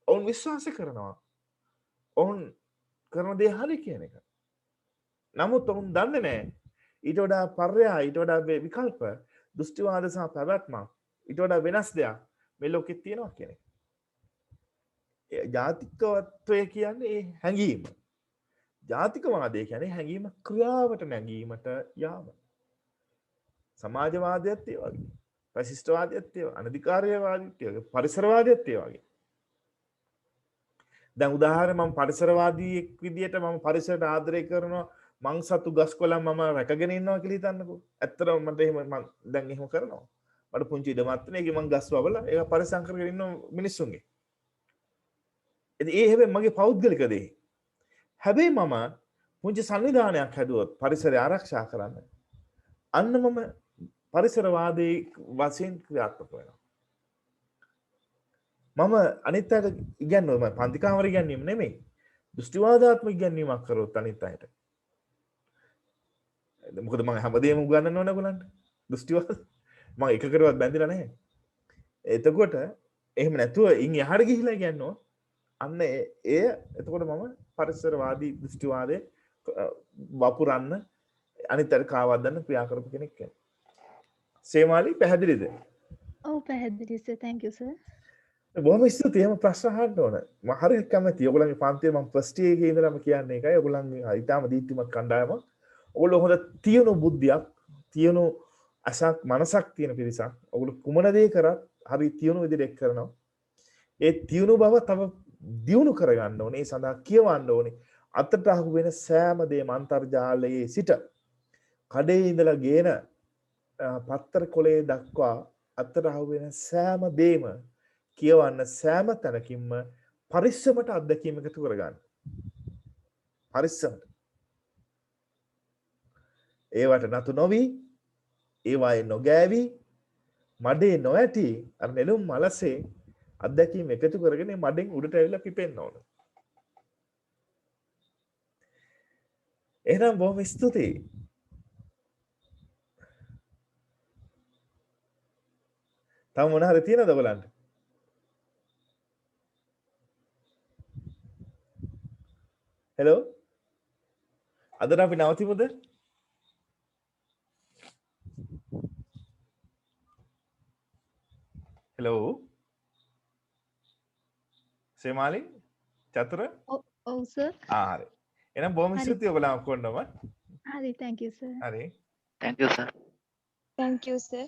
[SPEAKER 1] ඔවුන් විශ්වාස කරනවා ඔවුන් කරන දේ හරි කියන එක. නමුත් ඔවුන් දන්නේ නැහැ ඊට වඩා පර්යාය, ඊට වඩා විකල්ප දෘෂ්ටිවාද සහ පැවැත්මක්, ඊට වඩා වෙනස් දෙයක් මේ ලෝකෙත් තියෙනවා කියන එක. ජාතිකත්වය කියන්නේ ඒ හැඟීම. ජාතිකවාදය කියන්නේ හැඟීම ක්‍රියාවට නැගීමට යාම. සමාජවාදයත් ඒ වගේ. ෆැසිස්ට්වාදයත් ඒ වගේ. අනධිකාරයවාදීත් ඒ වගේ. පරිසරවාදයත් ඒ වගේ. දැන් උදාහරණ මම පරිසරවාදීෙක් විදියට මම පරිසරයට ආදරය කරනවා, මං සතු ගස් කොළන් මම රැකගෙන ඉන්නවා කියලා හිතන්නකෝ. ඇත්තටම මට එහෙම මම දැන් එහෙම කරනවා. මට පුංචි ඉඩමක් තියෙන එකේ මං ගස් වවලා ඒක පරිසම් කරගෙන ඉන්න මිනිස්සුන්ගේ. ඉතින් ඒ හැබැයි මගේ පෞද්ගලික දේ. හැබැයි මම පුංචි සංවිධානයක් හැදුවොත් පරිසරය ආරක්ෂා කරන්න, අන්න මම පරිසරවාදී වශයෙන් ක්‍රියාත්මක වෙනවා. මම අනිත් අයට ඉගැන්වුවා, මම පන්ති කාමරේ ඉගැන්වීම නෙමෙයි, දෘෂ්ටිවාදාත්මක ඉගැන්වීමක් කරොත් අනිත් අයට. මොකද මම හැමදේම උගන්වන්න ඕන ඔයගොල්ලන්ට. දෘෂ්ටිවාද මම එකකටවත් බැඳිලා නැහැ. එතකොට එහෙම නැතුව ඉන් එහාට ගිහිලා ඉගැන්වුවා. අන්න එතකොට මම පරිසරවාදී දෘෂ්ටිවාදයේ වපුරන්න අනිත් අයට කාවද්දන්න ක්‍රියා කරපු කෙනෙක් වෙනවා. සේමාලි පැහැදිලිද?
[SPEAKER 6] ඔව් පැහැදිලි සර්. thank you sir.
[SPEAKER 1] බොහොම ස්තුතියි. එහෙම ප්‍රශ්න අහන්න ඕන. මම හරියට කැමතියි. ඔයගොල්ලන්ගේ පන්තියේ මම ෆස්ට් එකේ ඉඳලාම කියන්නේ ඒකයි. ඔයගොල්ලන්ගේ ඊටාම දීප්තිමත් කණ්ඩායමක්. ඔයගොල්ලෝ හොඳ තියුණු බුද්ධියක්, තියුණු අසක් මනසක් තියෙන පිරිසක්. ඔයගොල්ලෝ කුමන දේ කරත් හරි තියුණු විදිහට කරනවා. ඒ තියුණු බව තව දියුණු කරගන්න ඕනේ. ඒ සඳහා කියවන්න ඕනේ. අතට අහු වෙන සෑම දෙයක්ම අන්තර්ජාලයේ සිට කඩේ ඉඳලා ගේන පත්තර කොලේ දක්වා අතට අහු වෙන සෑම දෙයක්ම කියවන්න, සෑම තැනකින්ම පරිස්සමට අත්දැකීම එකතු කරගන්න. පරිස්සමට. ඒවට නතු නොවි, ඒවායේ නොගෑවි, මඩේ නොඇටි අර නෙළුම් මලසේ අත්දැකීම් එකතු කරගෙන මඩෙන් උඩට ඇවිල්ලා පිපෙන්න ඕන. එහෙනම් බොහොම ස්තුතියි. තව මොන හරි තියෙනවද ඔයගලන්ට? හෙලෝ. අදට අපි නවතිමුද? හෙලෝ. සේමාලි චතුර
[SPEAKER 6] ඔව් සර්.
[SPEAKER 1] හරි. එහෙනම් බොහොම ස්තුතියි ඔයගොල්ලෝ ඔක්කොටම.
[SPEAKER 6] හරි thank you sir.
[SPEAKER 1] හරි.
[SPEAKER 2] thank you sir.
[SPEAKER 3] thank you sir.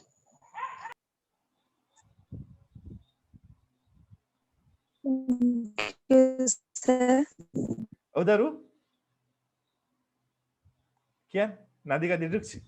[SPEAKER 5] sir.
[SPEAKER 1] ඔව් දරු. කියන්න නදික දිරුක්ෂි.